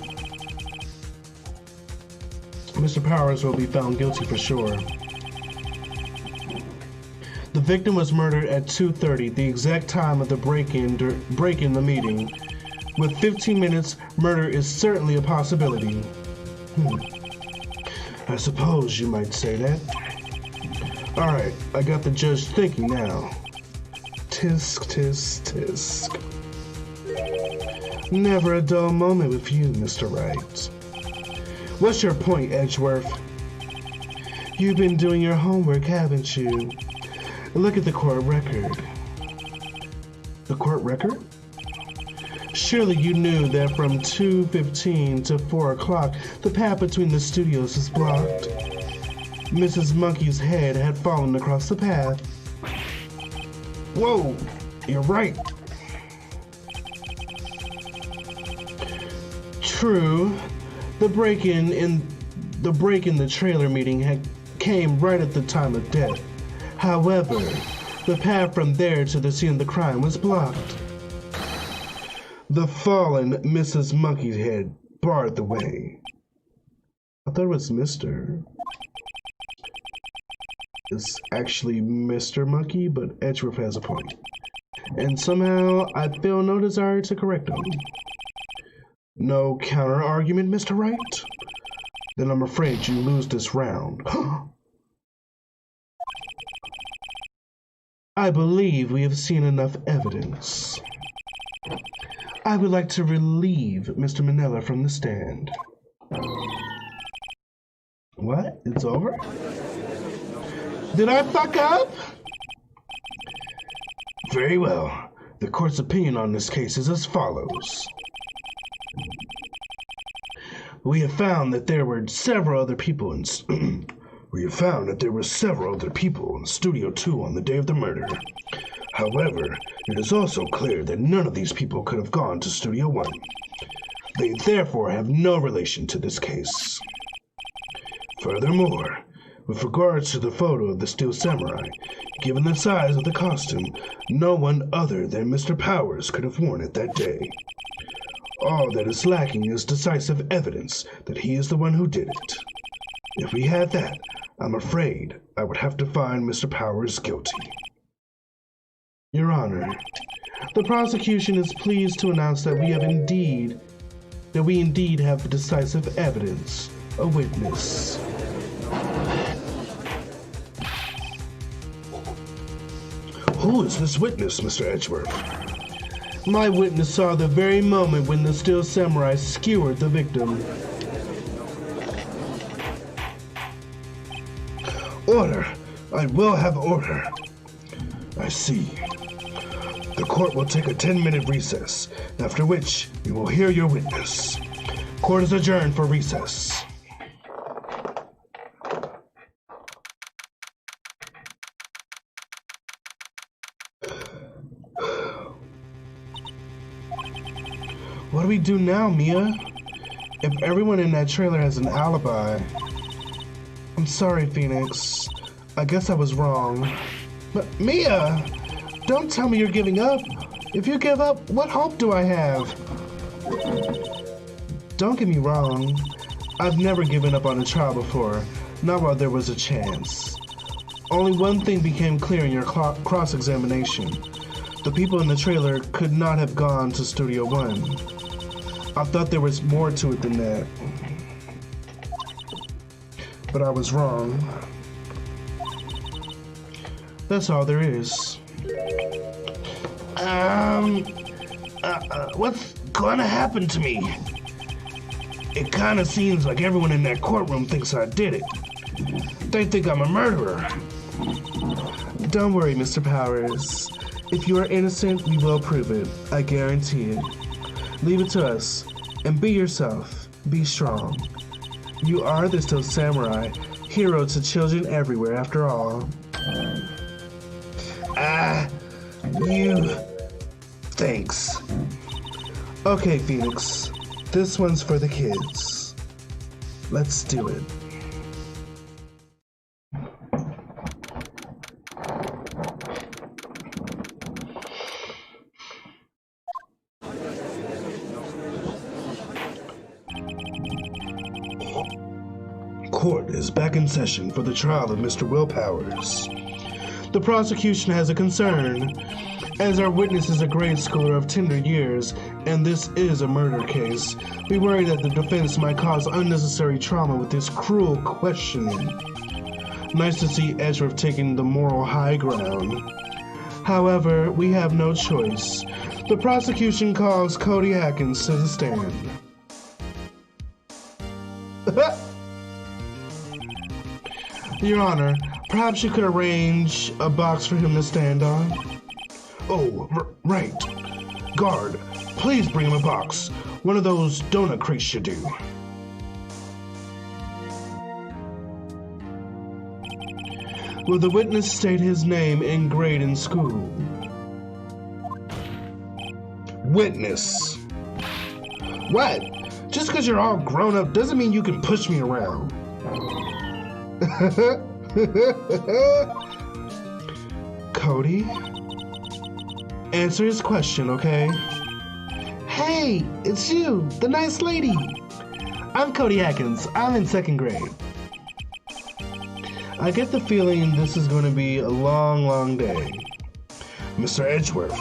Mr. Powers will be found guilty for sure. The victim was murdered at 2:30, the exact time of the break-in the meeting. With 15 minutes, murder is certainly a possibility. I suppose you might say that. Alright, I got the judge thinking now. Tisk, tisk, tisk. Never a dull moment with you, Mr. Wright. What's your point, Edgeworth? You've been doing your homework, haven't you? Look at the court record. The court record? Surely you knew that from 2:15 to 4 o'clock, the path between the studios was blocked. Mrs. Monkey's head had fallen across the path. Whoa, you're right. True, the break in the trailer meeting came right at the time of death. However, the path from there to the scene of the crime was blocked. The fallen Mrs. Monkey's head barred the way. I thought it was Mr. It's actually Mr. Monkey, but Edgeworth has a point. And somehow I feel no desire to correct him. No counter-argument, Mr. Wright? Then I'm afraid you lose this round. I believe we have seen enough evidence. I would like to relieve Mr. Manella from the stand. What? It's over? Did I fuck up? Very well. The court's opinion on this case is as follows. We have found that there were several other people in Studio 2 on the day of the murder. However, it is also clear that none of these people could have gone to Studio 1. They therefore have no relation to this case. Furthermore, with regards to the photo of the Steel Samurai, given the size of the costume, no one other than Mr. Powers could have worn it that day. All that is lacking is decisive evidence that he is the one who did it. If we had that, I'm afraid I would have to find Mr. Powers guilty. Your Honor, the prosecution is pleased to announce that we indeed have decisive evidence, a witness. Who is this witness, Mr. Edgeworth? My witness saw the very moment when the Steel Samurai skewered the victim. Order! I will have order. I see. The court will take a 10-minute recess, after which we will hear your witness. Court is adjourned for recess. What do we do now, Mia? If everyone in that trailer has an alibi... I'm sorry, Phoenix. I guess I was wrong. But Mia! Don't tell me you're giving up. If you give up, what hope do I have? Don't get me wrong. I've never given up on a trial before, not while there was a chance. Only one thing became clear in your cross-examination. The people in the trailer could not have gone to Studio One. I thought there was more to it than that. But I was wrong. That's all there is. What's gonna happen to me? It kinda seems like everyone in that courtroom thinks I did it. They think I'm a murderer. Don't worry, Mr. Powers. If you are innocent, we will prove it. I guarantee it. Leave it to us. And be yourself. Be strong. You are the still samurai, hero to children everywhere after all. Thanks. Okay, Phoenix. This one's for the kids. Let's do it. Court is back in session for the trial of Mr. Will Powers. The prosecution has a concern, as our witness is a grade schooler of tender years, and this is a murder case. We worry that the defense might cause unnecessary trauma with this cruel questioning. Nice to see Edgeworth taking the moral high ground. However, we have no choice. The prosecution calls Cody Atkins to the stand. Your Honor, perhaps you could arrange a box for him to stand on? Oh, right. Guard, please bring him a box. One of those donut crates should do. Will the witness state his name and grade in school? Witness. What? Just because you're all grown up doesn't mean you can push me around. Cody? Answer his question, okay? Hey, it's you, the nice lady. I'm Cody Atkins. I'm in 2nd grade. I get the feeling this is going to be a long, long day. Mr. Edgeworth,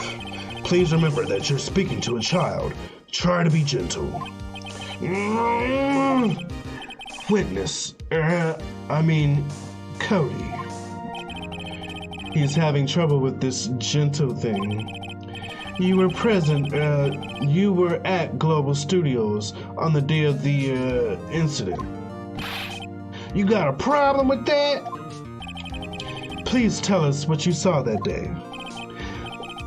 please remember that you're speaking to a child. Try to be gentle. Witness, Cody. He's having trouble with this gentle thing. You were present, you were at Global Studios on the day of the, incident. You got a problem with that? Please tell us what you saw that day.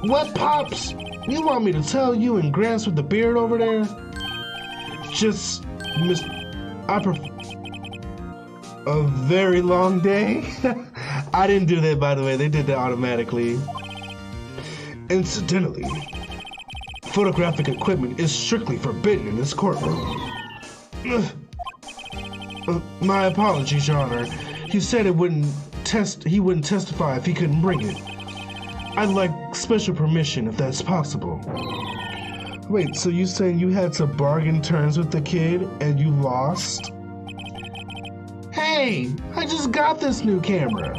What, Pops? You want me to tell you and Gramps with the beard over there? Just, a very long day? I didn't do that, by the way. They did that automatically. Incidentally, photographic equipment is strictly forbidden in this courtroom. My apologies, Your Honor. He said he wouldn't testify if he couldn't bring it. I'd like special permission if that's possible. Wait, so you saying you had to bargain terms with the kid and you lost? Hey, I just got this new camera.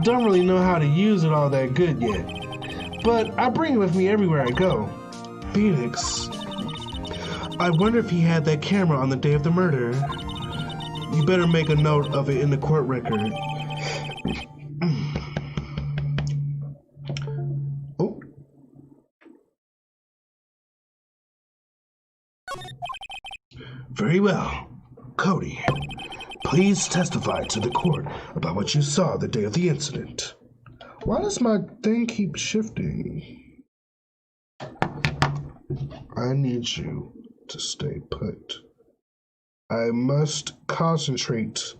Don't really know how to use it all that good yet, but I bring it with me everywhere I go. Phoenix, I wonder if he had that camera on the day of the murder. You better make a note of it in the court record. Oh. Very well. Cody, please testify to the court about what you saw the day of the incident. Why does my thing keep shifting? I need you to stay put. I must concentrate.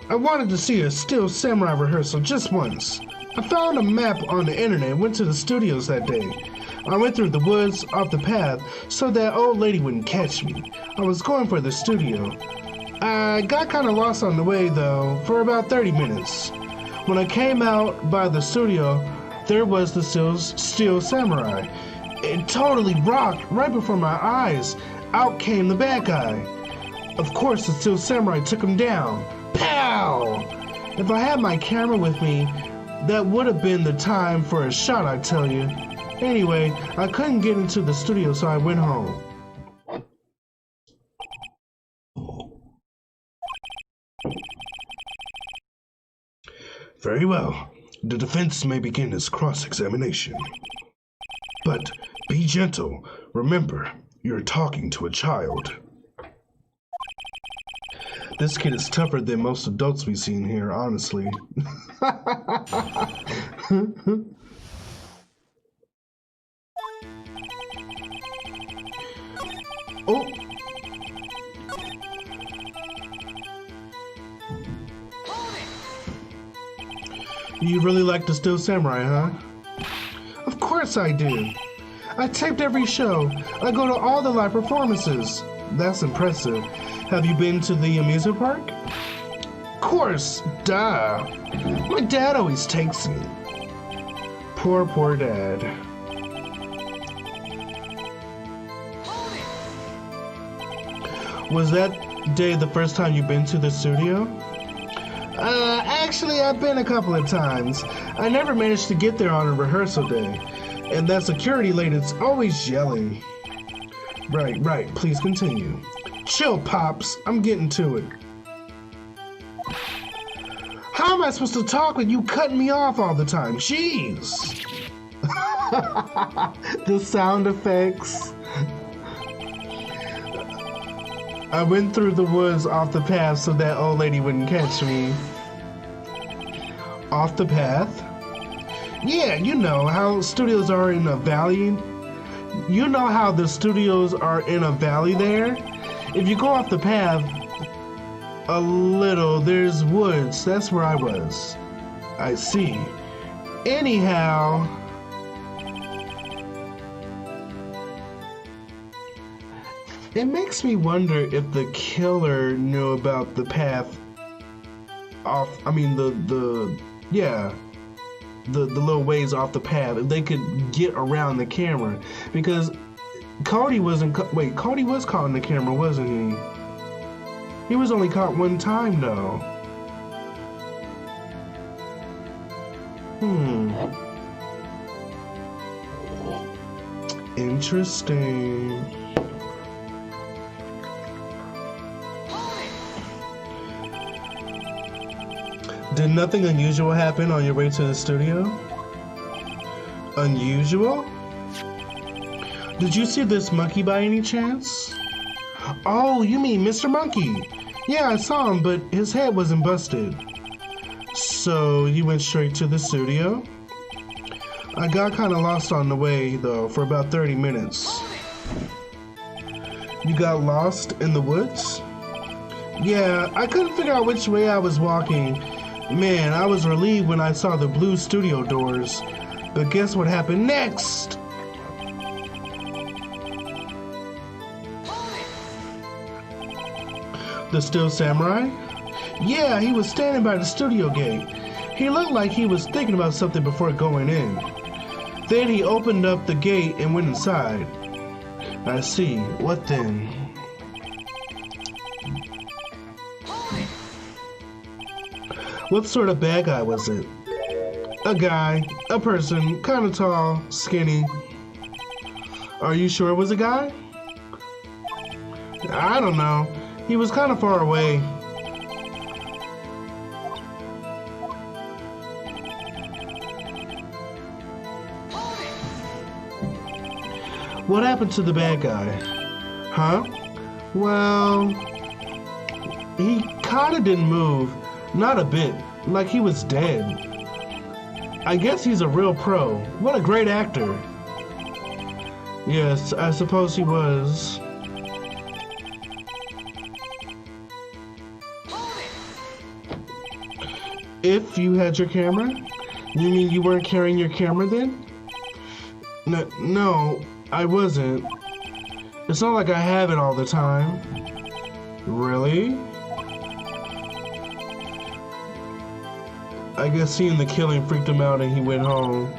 I wanted to see a Steel Samurai rehearsal just once. I found a map on the internet and went to the studios that day. I went through the woods off the path so that old lady wouldn't catch me. I was going for the studio. I got kind of lost on the way though for about 30 minutes. When I came out by the studio, there was the Steel Samurai. It totally rocked right before my eyes. Out came the bad guy. Of course, the Steel Samurai took him down. Pow! If I had my camera with me, that would have been the time for a shot, I tell you. Anyway, I couldn't get into the studio, so I went home. Very well. The defense may begin its cross-examination. But be gentle. Remember, you're talking to a child. This kid is tougher than most adults we've seen here, honestly. Oh! You really like the Steel Samurai, huh? Of course I do. I taped every show. I go to all the live performances. That's impressive. Have you been to the amusement park? Of course, duh. My dad always takes me. Poor dad. Was that day the first time you've been to the studio? Actually, I've been a couple of times. I never managed to get there on a rehearsal day. And that security lady's always yelling. Right, please continue. Chill, Pops, I'm getting to it. How am I supposed to talk with you cutting me off all the time? Jeez! The sound effects. I went through the woods off the path so that old lady wouldn't catch me. Off the path? Yeah, you know how studios are in a valley. You know how the studios are in a valley there? If you go off the path a little, there's woods. That's where I was. I see. Anyhow, it makes me wonder if the killer knew about the path off, I mean the little ways off the path, if they could get around the camera, because Cody wasn't, Cody was caught in the camera, wasn't he? He was only caught one time though. Interesting. Did nothing unusual happen on your way to the studio? Unusual? Did you see this monkey by any chance? Oh, you mean Mr. Monkey? Yeah, I saw him, but his head wasn't busted. So you went straight to the studio? I got kind of lost on the way, though, for about 30 minutes. You got lost in the woods? Yeah, I couldn't figure out which way I was walking. Man, I was relieved when I saw the blue studio doors. But guess what happened next? The Steel Samurai? Yeah, he was standing by the studio gate. He looked like he was thinking about something before going in. Then he opened up the gate and went inside. I see. What then? What sort of bad guy was it? A guy, a person, kind of tall, skinny. Are you sure it was a guy? I don't know. He was kind of far away. What happened to the bad guy? Huh? Well, he kind of didn't move. Not a bit. Like he was dead. I guess he's a real pro. What a great actor. Yes, I suppose he was. If you had your camera? You mean you weren't carrying your camera then? No, I wasn't. It's not like I have it all the time. Really? I guess seeing the killing freaked him out and he went home.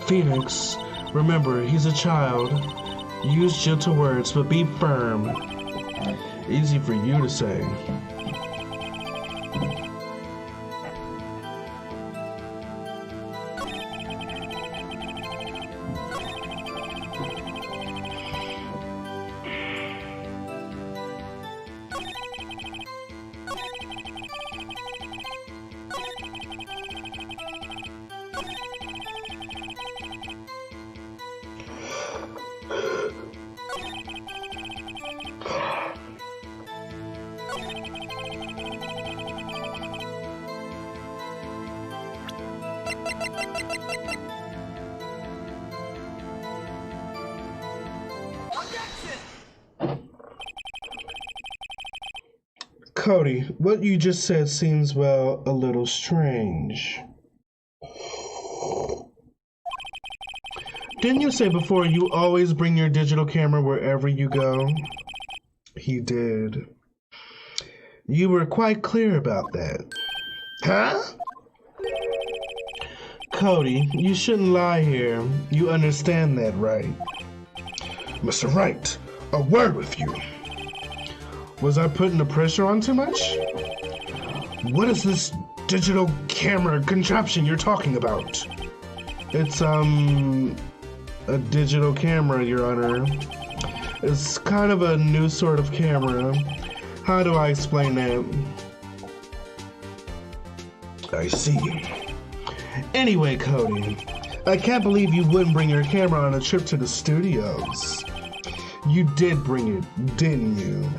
Phoenix, remember, he's a child. Use gentle words, but be firm. Easy for you to say. Cody, what you just said seems, well, a little strange. Didn't you say before you always bring your digital camera wherever you go? He did. You were quite clear about that. Huh? Cody, you shouldn't lie here. You understand that, right? Mr. Wright, a word with you. Was I putting the pressure on too much? What is this digital camera contraption you're talking about? It's, a digital camera, Your Honor. It's kind of a new sort of camera. How do I explain that? I see. Anyway, Cody, I can't believe you wouldn't bring your camera on a trip to the studios. You did bring it, didn't you?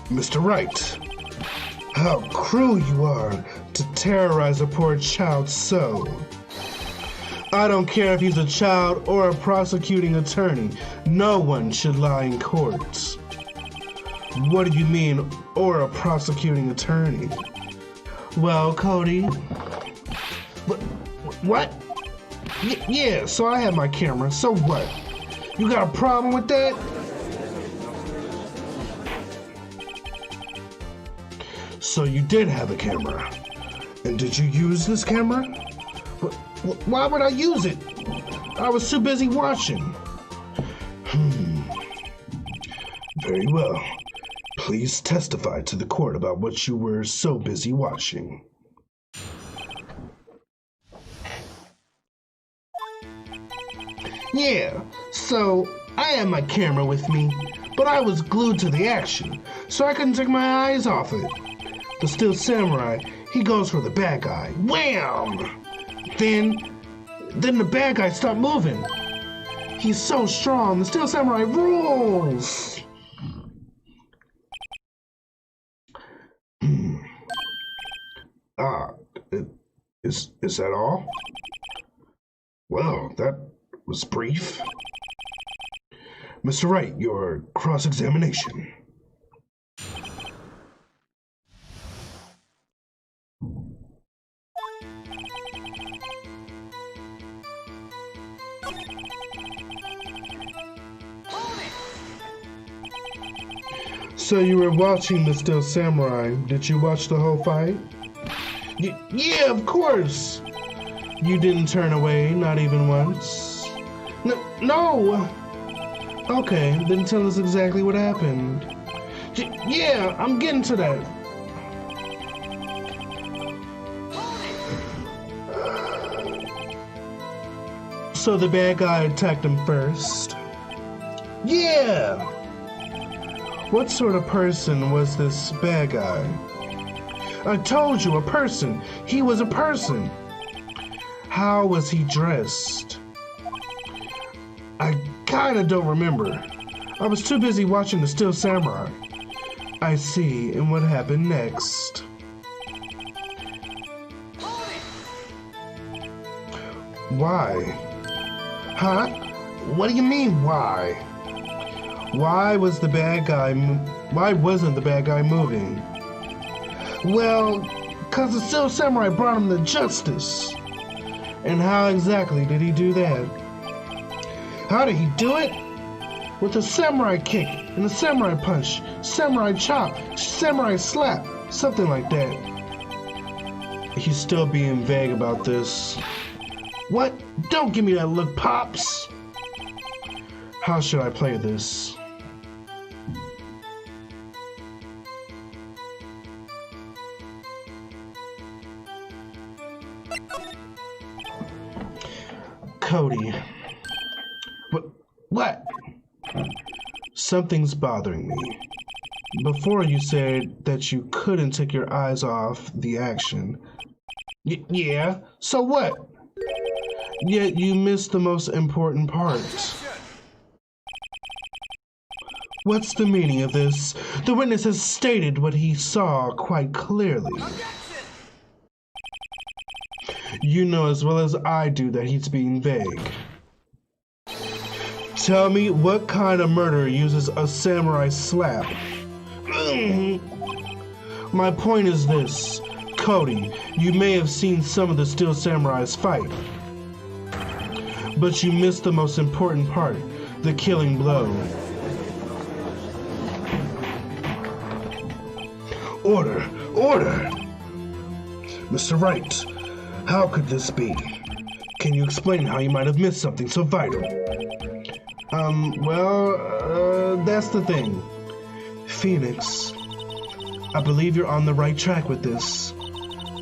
Mr. Wright, how cruel you are to terrorize a poor child so. I don't care if he's a child or a prosecuting attorney. No one should lie in court. What do you mean, or a prosecuting attorney? Well, Cody. What? Yeah, so I have my camera, so what? You got a problem with that? So you did have a camera. And did you use this camera? Why would I use it? I was too busy watching. Very well. Please testify to the court about what you were so busy watching. Yeah, so I had my camera with me, but I was glued to the action, so I couldn't take my eyes off it. The Steel Samurai, he goes for the bad guy. Wham! Then the bad guy stopped moving. He's so strong, the Steel Samurai rules! Is that all? Well, that was brief. Mr. Wright, your cross-examination. So you were watching the Steel Samurai. Did you watch the whole fight? Yeah, of course. You didn't turn away, not even once. No. Okay, then tell us exactly what happened. Yeah, I'm getting to that. So the bad guy attacked him first. Yeah! What sort of person was this bad guy? I told you, a person. He was a person. How was he dressed? I kinda don't remember. I was too busy watching the Steel Samurai. I see, and what happened next? Why? Huh? What do you mean, why? Why was the bad guy Why wasn't the bad guy moving? Well, because the Steel Samurai brought him to justice. And how exactly did he do that? How did he do it? With a samurai kick, and a samurai punch, samurai chop, samurai slap, something like that. He's still being vague about this. What? Don't give me that look, Pops! How should I play this? Cody. What? Something's bothering me. Before you said that you couldn't take your eyes off the action. Yeah, so what? Yet you missed the most important part. What's the meaning of this? The witness has stated what he saw quite clearly. You know as well as I do that he's being vague. Tell me what kind of murderer uses a samurai slap? My point is this. Cody, you may have seen some of the Steel Samurais fight, but you missed the most important part, the killing blow. Order! Order! Mr. Wright, how could this be? Can you explain how you might have missed something so vital? That's the thing. Phoenix, I believe you're on the right track with this.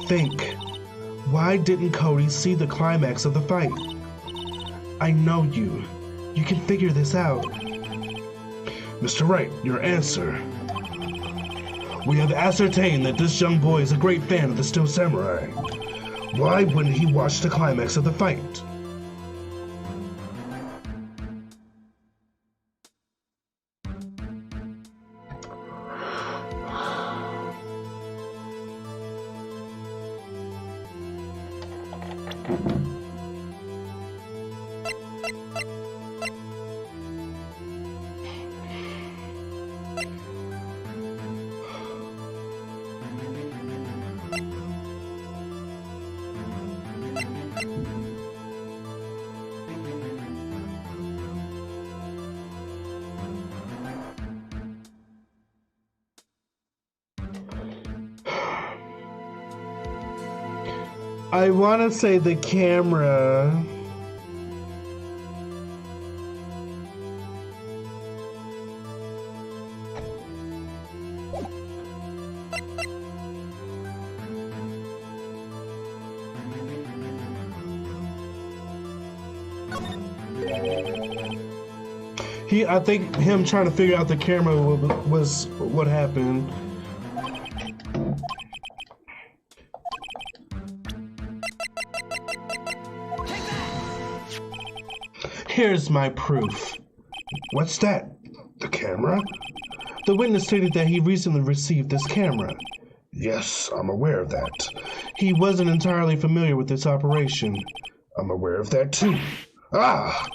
Think, why didn't Cody see the climax of the fight? I know you. You can figure this out. Mr. Wright, your answer. We have ascertained that this young boy is a great fan of the Steel Samurai. Why wouldn't he watch the climax of the fight? I want to say the camera. I think him trying to figure out the camera was what happened. Here's my proof. What's that? The camera? The witness stated that he recently received this camera. Yes, I'm aware of that. He wasn't entirely familiar with this operation. I'm aware of that too. Ah!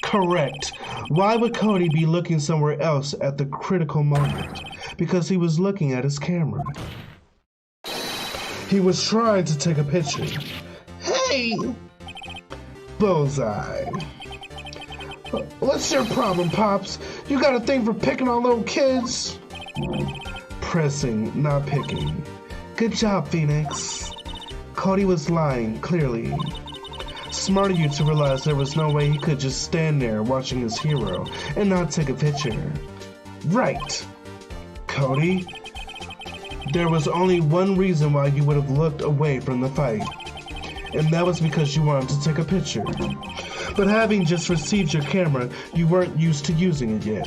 Correct. Why would Cody be looking somewhere else at the critical moment? Because he was looking at his camera. He was trying to take a picture. Hey! Bullseye. What's your problem, Pops? You got a thing for picking on little kids? Pressing, not picking. Good job, Phoenix. Cody was lying, clearly. Smart of you to realize there was no way he could just stand there watching his hero and not take a picture. Right. Cody, there was only one reason why you would have looked away from the fight, and that was because you wanted to take a picture. But having just received your camera, you weren't used to using it yet.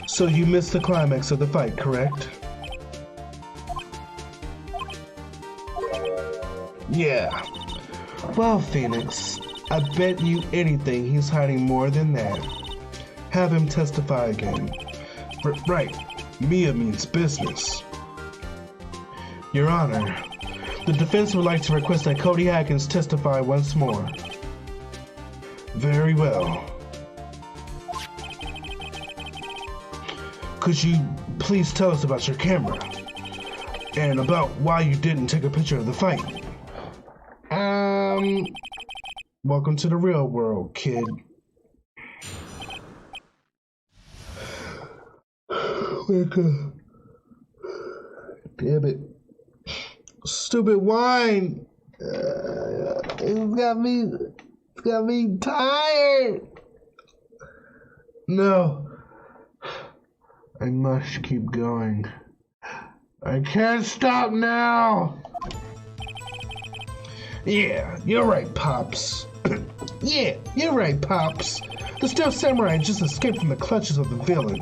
So you missed the climax of the fight, correct? Yeah. Well, Phoenix, I bet you anything he's hiding more than that. Have him testify again. Right, Mia means business. Your Honor, the defense would like to request that Cody Hackins testify once more. Very well. Could you please tell us about your camera? And about why you didn't take a picture of the fight? Welcome to the real world, kid. Wake up. Damn it. Stupid wine. It's got me tired. No. I must keep going. I can't stop now. Yeah, you're right, Pops. Yeah, you're right, Pops. The Steel Samurai just escaped from the clutches of the villain.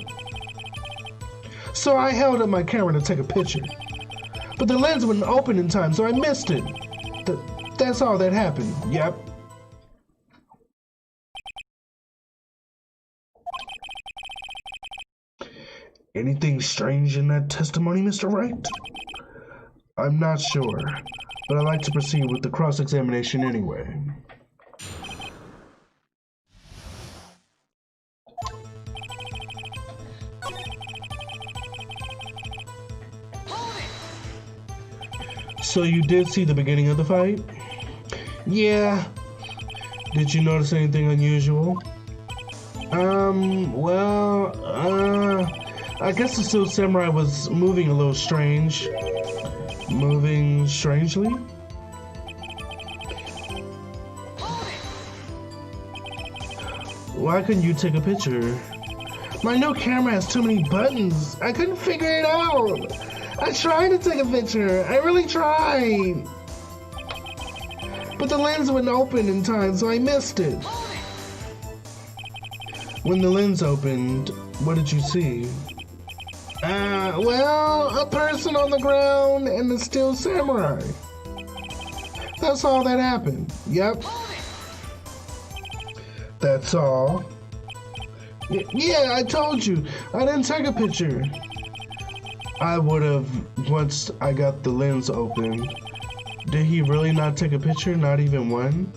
So I held up my camera to take a picture. But the lens wouldn't open in time, so I missed it. That's all that happened. Yep. Anything strange in that testimony, Mr. Wright? I'm not sure, but I'd like to proceed with the cross-examination anyway. So you did see the beginning of the fight? Yeah. Did you notice anything unusual? I guess the Steel Samurai was moving a little strange. Moving strangely? Why couldn't you take a picture? My new camera has too many buttons. I couldn't figure it out. I tried to take a picture. I really tried. But the lens wouldn't open in time, so I missed it. When the lens opened, what did you see? A person on the ground and the Steel Samurai. That's all that happened. Yep. That's all. Yeah, I told you. I didn't take a picture. I would have once I got the lens open. Did he really not take a picture? Not even one?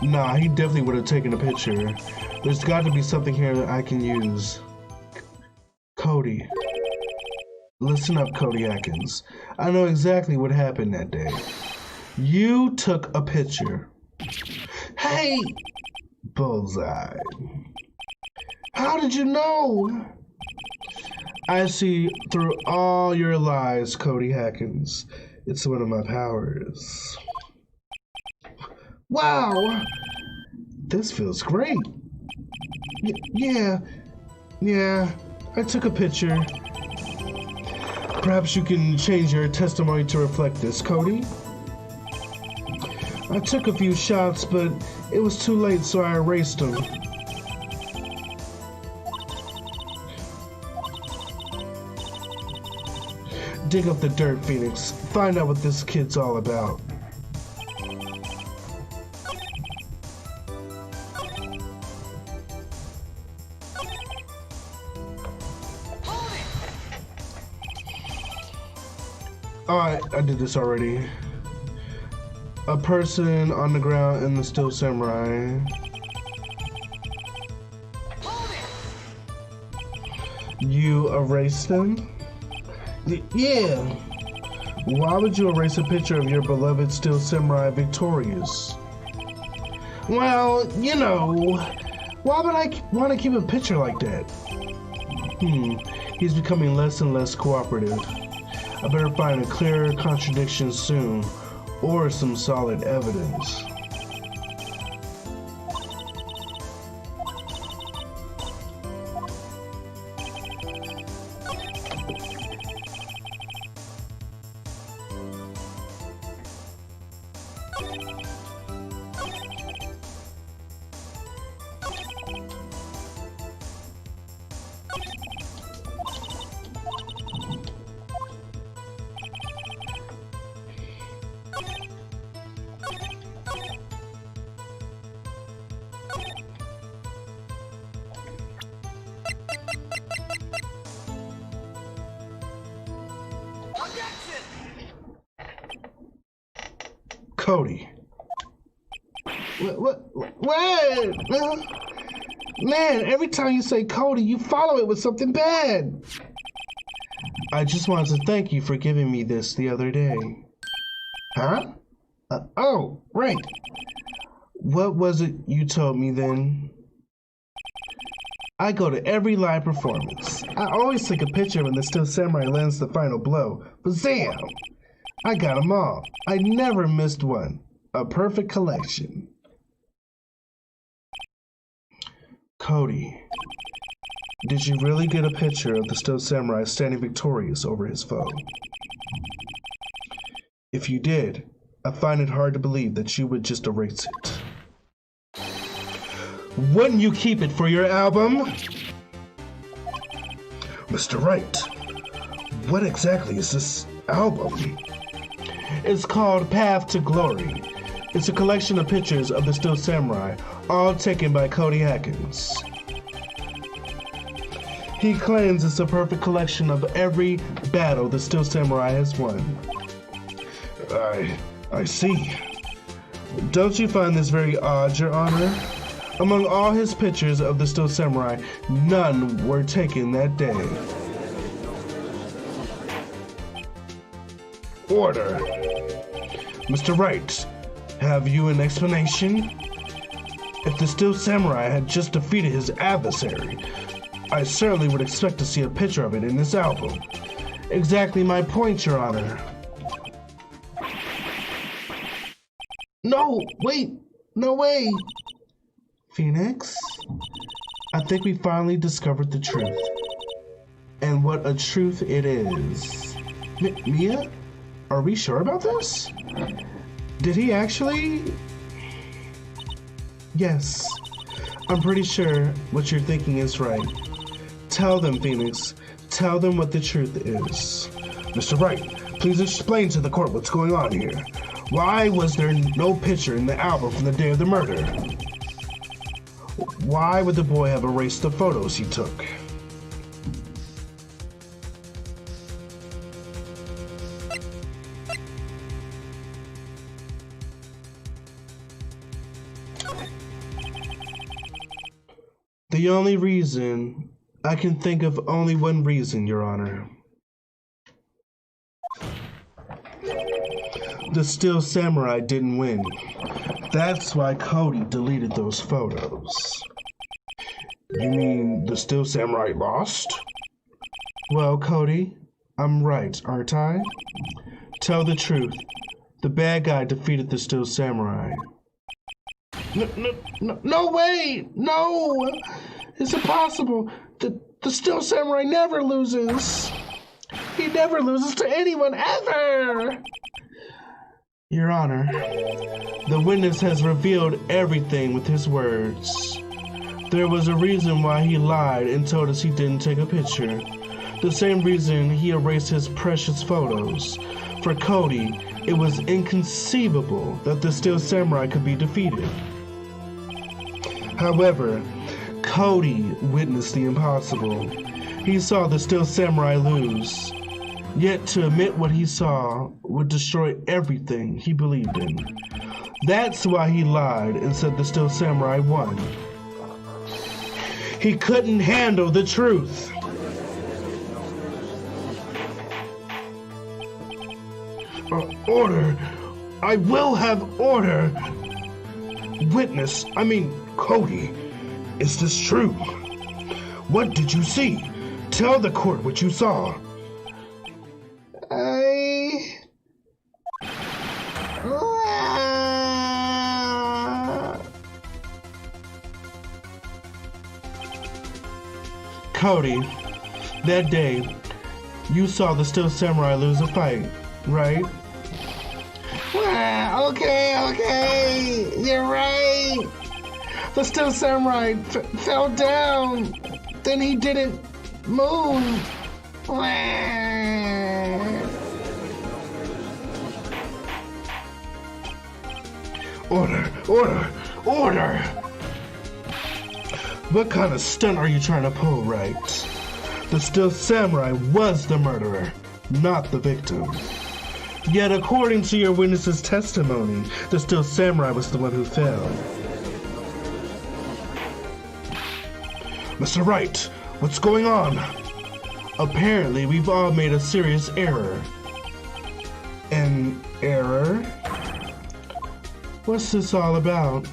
Nah, he definitely would have taken a picture. There's got to be something here that I can use. Cody. Listen up, Cody Atkins. I know exactly what happened that day. You took a picture. Hey! Bullseye. How did you know? I see through all your lies, Cody Atkins. It's one of my powers. Wow! This feels great. Yeah, I took a picture. Perhaps you can change your testimony to reflect this, Cody. I took a few shots, but it was too late, so I erased them. Dig up the dirt, Phoenix. Find out what this kid's all about. I did this already. A person on the ground in the Steel Samurai. You erased them? Yeah. Why would you erase a picture of your beloved Steel Samurai victorious? Well, you know, why would I want to keep a picture like that? He's becoming less and less cooperative. I better find a clear contradiction soon, or some solid evidence. Cody. What? Man, every time you say Cody, you follow it with something bad. I just wanted to thank you for giving me this the other day. Huh? Oh, right. What was it you told me then? I go to every live performance. I always take a picture when the Still Samurai lands the final blow. Bazam! I got them all. I never missed one. A perfect collection. Cody, did you really get a picture of the Still Samurai standing victorious over his foe? If you did, I find it hard to believe that you would just erase it. Wouldn't you keep it for your album? Mr. Wright, what exactly is this album? It's called Path to Glory. It's a collection of pictures of the Still Samurai, all taken by Cody Hackins. He claims it's a perfect collection of every battle the Still Samurai has won. I see. Don't you find this very odd, Your Honor? Among all his pictures of the Still Samurai, none were taken that day. Order. Mr. Wright, have you an explanation? If the Still Samurai had just defeated his adversary, I certainly would expect to see a picture of it in this album. Exactly my point, Your Honor. No, wait, no way. Phoenix, I think we finally discovered the truth. And what a truth it is. Mia, are we sure about this? Did he actually? Yes, I'm pretty sure what you're thinking is right. Tell them, Phoenix. Tell them what the truth is. Mr. Wright, please explain to the court what's going on here. Why was there no picture in the album from the day of the murder? Why would the boy have erased the photos he took? The only reason, I can think of only one reason, Your Honor. The Still Samurai didn't win. That's why Cody deleted those photos. You mean the Still Samurai lost? Well, Cody, I'm right, aren't I? Tell the truth. The bad guy defeated the Still Samurai. No way! No! It's impossible! The Still Samurai never loses! He never loses to anyone, ever! Your Honor, the witness has revealed everything with his words. There was a reason why he lied and told us he didn't take a picture. The same reason he erased his precious photos. For Cody, it was inconceivable that the Still Samurai could be defeated. However, Cody witnessed the impossible. He saw the Still Samurai lose. Yet to admit what he saw would destroy everything he believed in. That's why he lied and said the Still Samurai won. He couldn't handle the truth. Order. I will have order. Witness, Cody, is this true? What did you see? Tell the court what you saw. Cody, that day, you saw the Still Samurai lose a fight, right? Okay, you're right. The Still Samurai fell down. Then he didn't move. Order! What kind of stunt are you trying to pull, Wright? The Still Samurai was the murderer, not the victim. Yet according to your witness's testimony, the Still Samurai was the one who fell. Mr. Wright, what's going on? Apparently, we've all made a serious error. An error? What's this all about?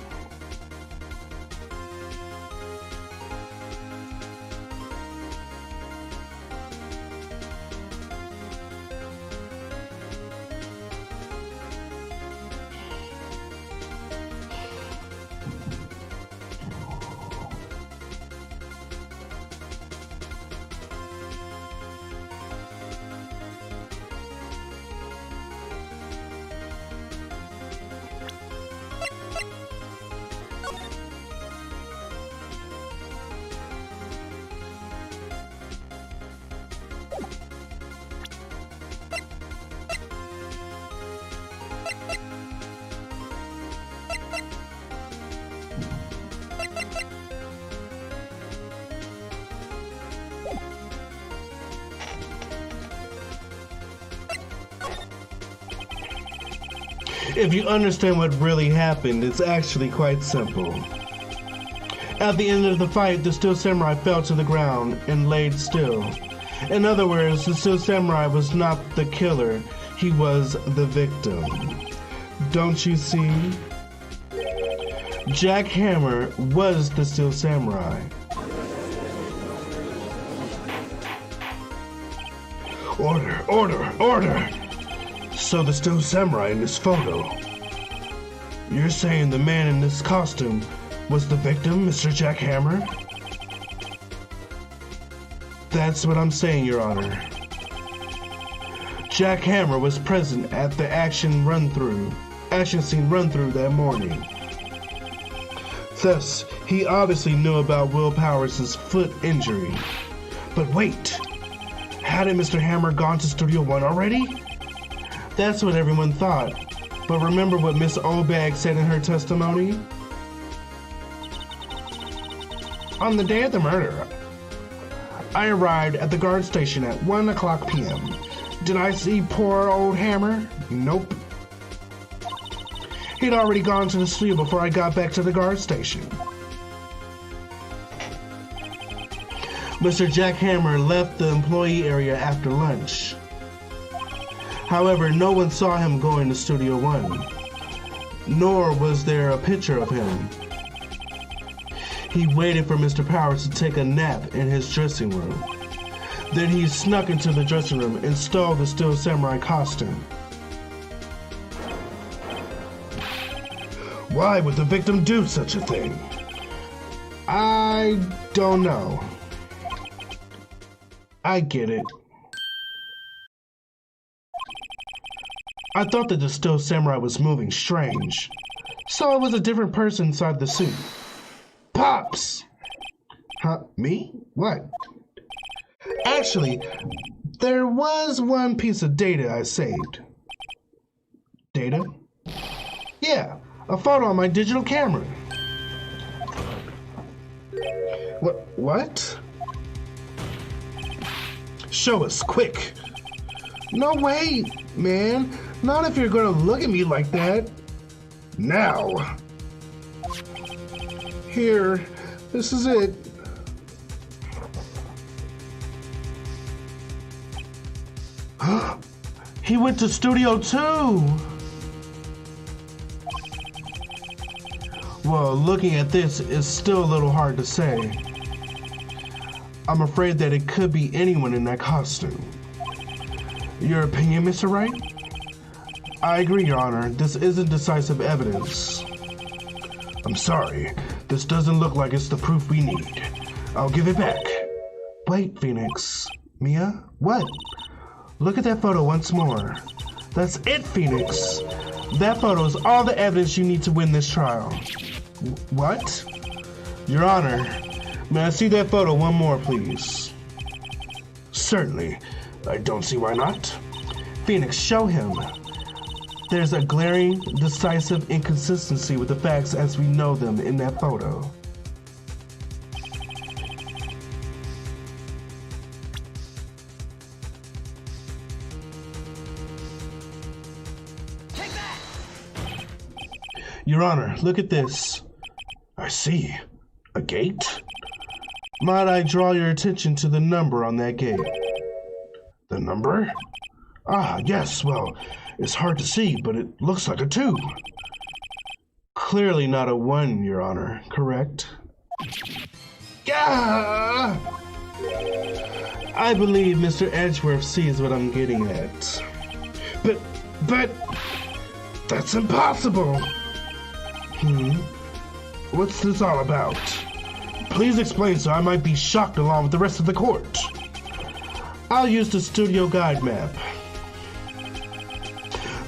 If you understand what really happened, it's actually quite simple. At the end of the fight, the Steel Samurai fell to the ground and laid still. In other words, the Steel Samurai was not the killer, he was the victim. Don't you see? Jack Hammer was the Steel Samurai. Order, order, order! So the Steel Samurai in this photo. You're saying the man in this costume was the victim, Mr. Jack Hammer? That's what I'm saying, Your Honor. Jack Hammer was present at the action scene run-through that morning. Thus, he obviously knew about Will Powers' foot injury. But wait, hadn't Mr. Hammer gone to Studio One already? That's what everyone thought. But remember what Miss Obag said in her testimony? On the day of the murder, I arrived at the guard station at 1:00 p.m. Did I see poor old Hammer? Nope. He'd already gone to the studio before I got back to the guard station. Mr. Jack Hammer left the employee area after lunch. However, no one saw him going to Studio One, nor was there a picture of him. He waited for Mr. Powers to take a nap in his dressing room. Then he snuck into the dressing room and stole the Steel Samurai costume. Why would the victim do such a thing? I don't know. I get it. I thought that the Steel Samurai was moving strange, so it was a different person inside the suit. Pops! Huh? Me? What? Actually, there was one piece of data I saved. Data? Yeah, a photo on my digital camera. What? Show us, quick. No way, man. Not if you're gonna look at me like that. Now. Here, this is it. He went to Studio 2. Well, looking at this, it's still a little hard to say. I'm afraid that it could be anyone in that costume. Your opinion, Mr. Wright? I agree, Your Honor. This isn't decisive evidence. I'm sorry. This doesn't look like it's the proof we need. I'll give it back. Wait, Phoenix. Mia? What? Look at that photo once more. That's it, Phoenix. That photo is all the evidence you need to win this trial. What? Your Honor, may I see that photo one more, please? Certainly. I don't see why not. Phoenix, show him. There's a glaring, decisive inconsistency with the facts as we know them in that photo. Take that! Your Honor, look at this. I see. A gate? Might I draw your attention to the number on that gate? The number? Ah, yes, well, it's hard to see, but it looks like a 2. Clearly not a 1, Your Honor, correct? Yeah! I believe Mr. Edgeworth sees what I'm getting at. But, that's impossible! What's this all about? Please explain so I might be shocked along with the rest of the court. I'll use the studio guide map.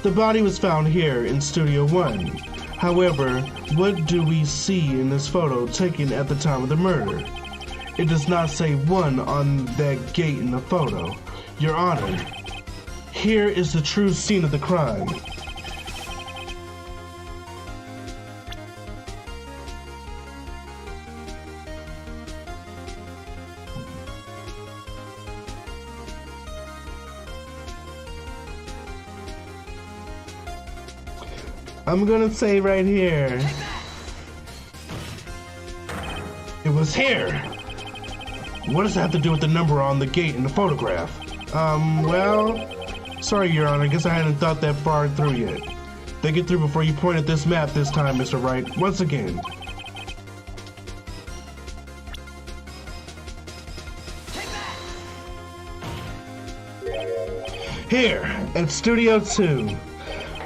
The body was found here in Studio 1. However, what do we see in this photo taken at the time of the murder? It does not say 1 on that gate in the photo. Your Honor, here is the true scene of the crime. I'm gonna say right here. It was here. What does that have to do with the number on the gate in the photograph? Well, sorry, Your Honor, I guess I hadn't thought that far through yet. Think it through before you point at this map this time, Mr. Wright. Once again. Here, at Studio 2.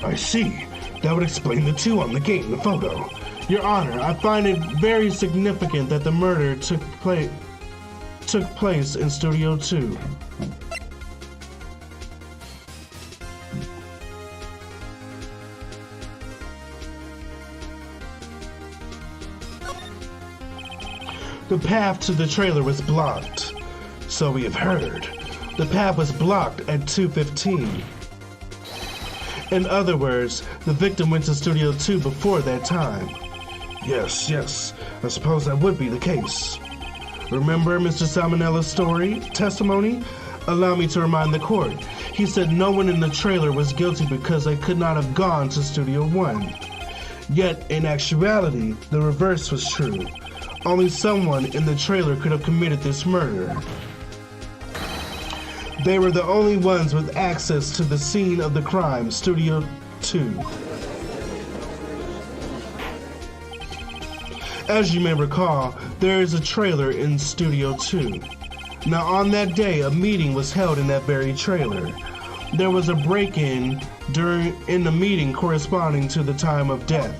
I see. That would explain the 2 on the gate in the photo. Your Honor, I find it very significant that the murder took place in Studio 2. The path to the trailer was blocked. So we have heard. The path was blocked at 2:15. In other words, the victim went to Studio 2 before that time. Yes, I suppose that would be the case. Remember Mr. Salmonella's testimony? Allow me to remind the court. He said no one in the trailer was guilty because they could not have gone to Studio 1. Yet, in actuality, the reverse was true. Only someone in the trailer could have committed this murder. They were the only ones with access to the scene of the crime, Studio 2. As you may recall, there is a trailer in Studio 2. Now on that day, a meeting was held in that very trailer. There was a break-in in the meeting corresponding to the time of death.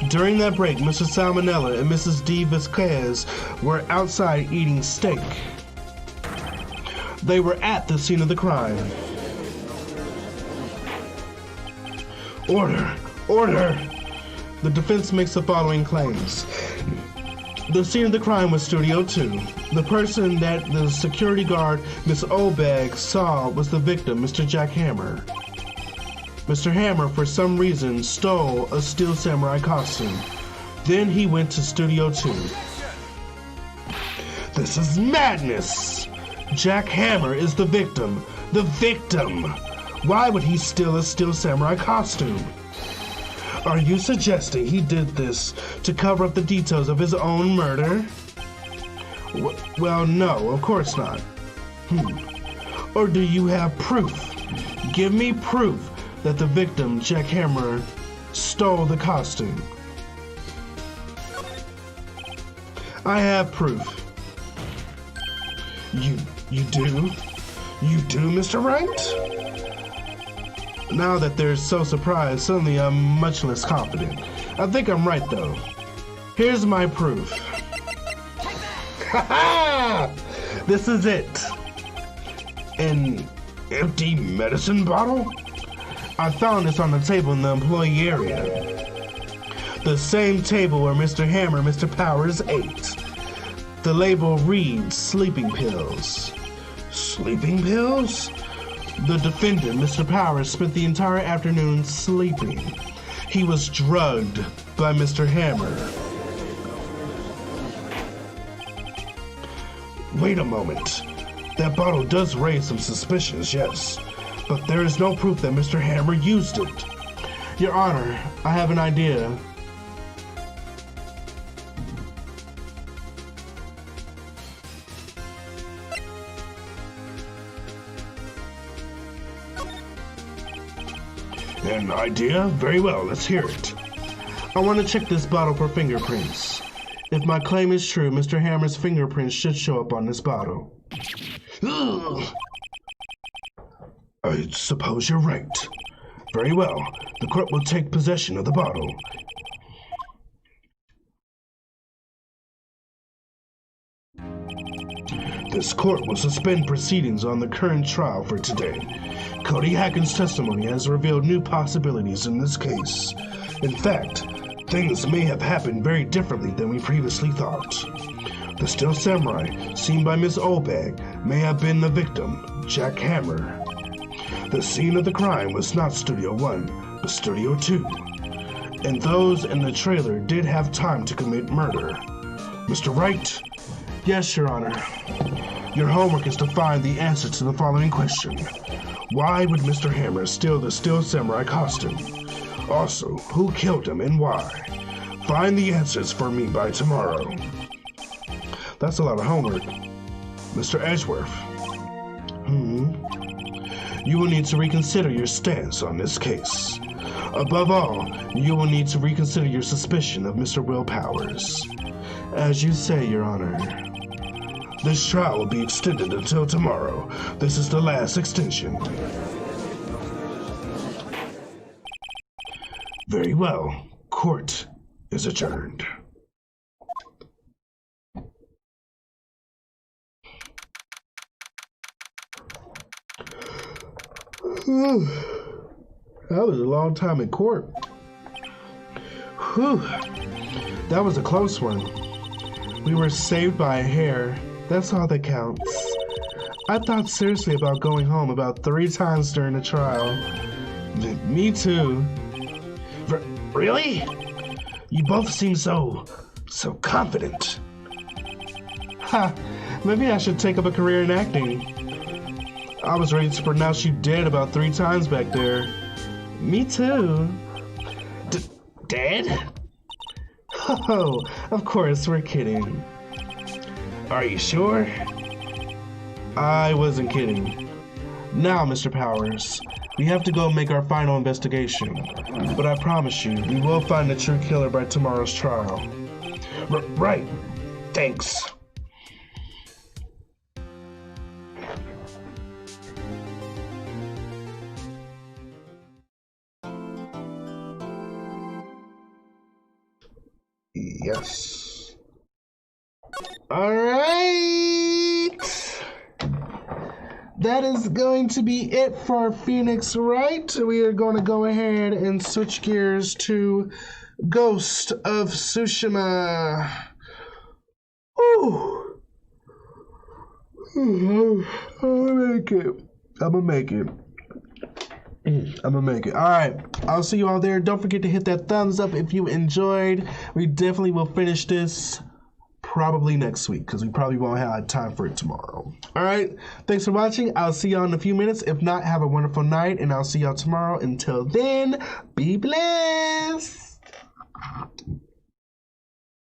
During that break, Mr. Salmonella and Mrs. D. Vasquez were outside eating steak. They were at the scene of the crime. Order! The defense makes the following claims. The scene of the crime was Studio 2. The person that the security guard, Miss Obag, saw was the victim, Mr. Jack Hammer. Mr. Hammer, for some reason, stole a Steel Samurai costume. Then he went to Studio 2. This is madness! Jack Hammer is the victim. The victim! Why would he steal a Steel Samurai costume? Are you suggesting he did this to cover up the details of his own murder? Well, no, of course not. Or do you have proof? Give me proof that the victim, Jack Hammer, stole the costume. I have proof. You do? You do, Mr. Wright? Now that they're so surprised, suddenly I'm much less confident. I think I'm right, though. Here's my proof. Ha-ha! This is it. An empty medicine bottle? I found this on the table in the employee area. The same table where Mr. Hammer and Mr. Powers ate. The label reads sleeping pills. Sleeping pills? The defendant, Mr. Powers, spent the entire afternoon sleeping. He was drugged by Mr. Hammer. Wait a moment. That bottle does raise some suspicions, yes. But there is no proof that Mr. Hammer used it. Your Honor, I have an idea. An idea? Very well, let's hear it. I want to check this bottle for fingerprints. If my claim is true, Mr. Hammer's fingerprints should show up on this bottle. Ugh. I suppose you're right. Very well, the court will take possession of the bottle. This court will suspend proceedings on the current trial for today. Cody Hacken's testimony has revealed new possibilities in this case. In fact, things may have happened very differently than we previously thought. The still samurai seen by Miss Olbag may have been the victim, Jack Hammer. The scene of the crime was not Studio 1, but Studio 2. And those in the trailer did have time to commit murder. Mr. Wright? Yes, Your Honor. Your homework is to find the answer to the following question. Why would Mr. Hammer steal the Steel Samurai costume? Also, who killed him and why? Find the answers for me by tomorrow. That's a lot of homework. Mr. Edgeworth. You will need to reconsider your stance on this case. Above all, you will need to reconsider your suspicion of Mr. Will Powers. As you say, Your Honor. This trial will be extended until tomorrow. This is the last extension. Very well. Court is adjourned. That was a long time in court. Whew. That was a close one. We were saved by a hair. That's all that counts. I thought seriously about going home about 3 times during the trial. Me too. Really? You both seem so confident. Ha! Maybe I should take up a career in acting. I was ready to pronounce you dead about 3 times back there. Me too. Dead? Oh, of course, we're kidding. Are you sure? I wasn't kidding. Now, Mr. Powers, we have to go make our final investigation. But I promise you, we will find the true killer by tomorrow's trial. Right. Thanks. Yes. All right. That is going to be it for Phoenix Wright. We are going to go ahead and switch gears to Ghost of Tsushima. Ooh. I'm gonna make it. All right. I'll see you all there. Don't forget to hit that thumbs up if you enjoyed. We definitely will finish this probably next week because we probably won't have time for it tomorrow. All right. Thanks for watching. I'll see y'all in a few minutes. If not, have a wonderful night, and I'll see y'all tomorrow. Until then, be blessed.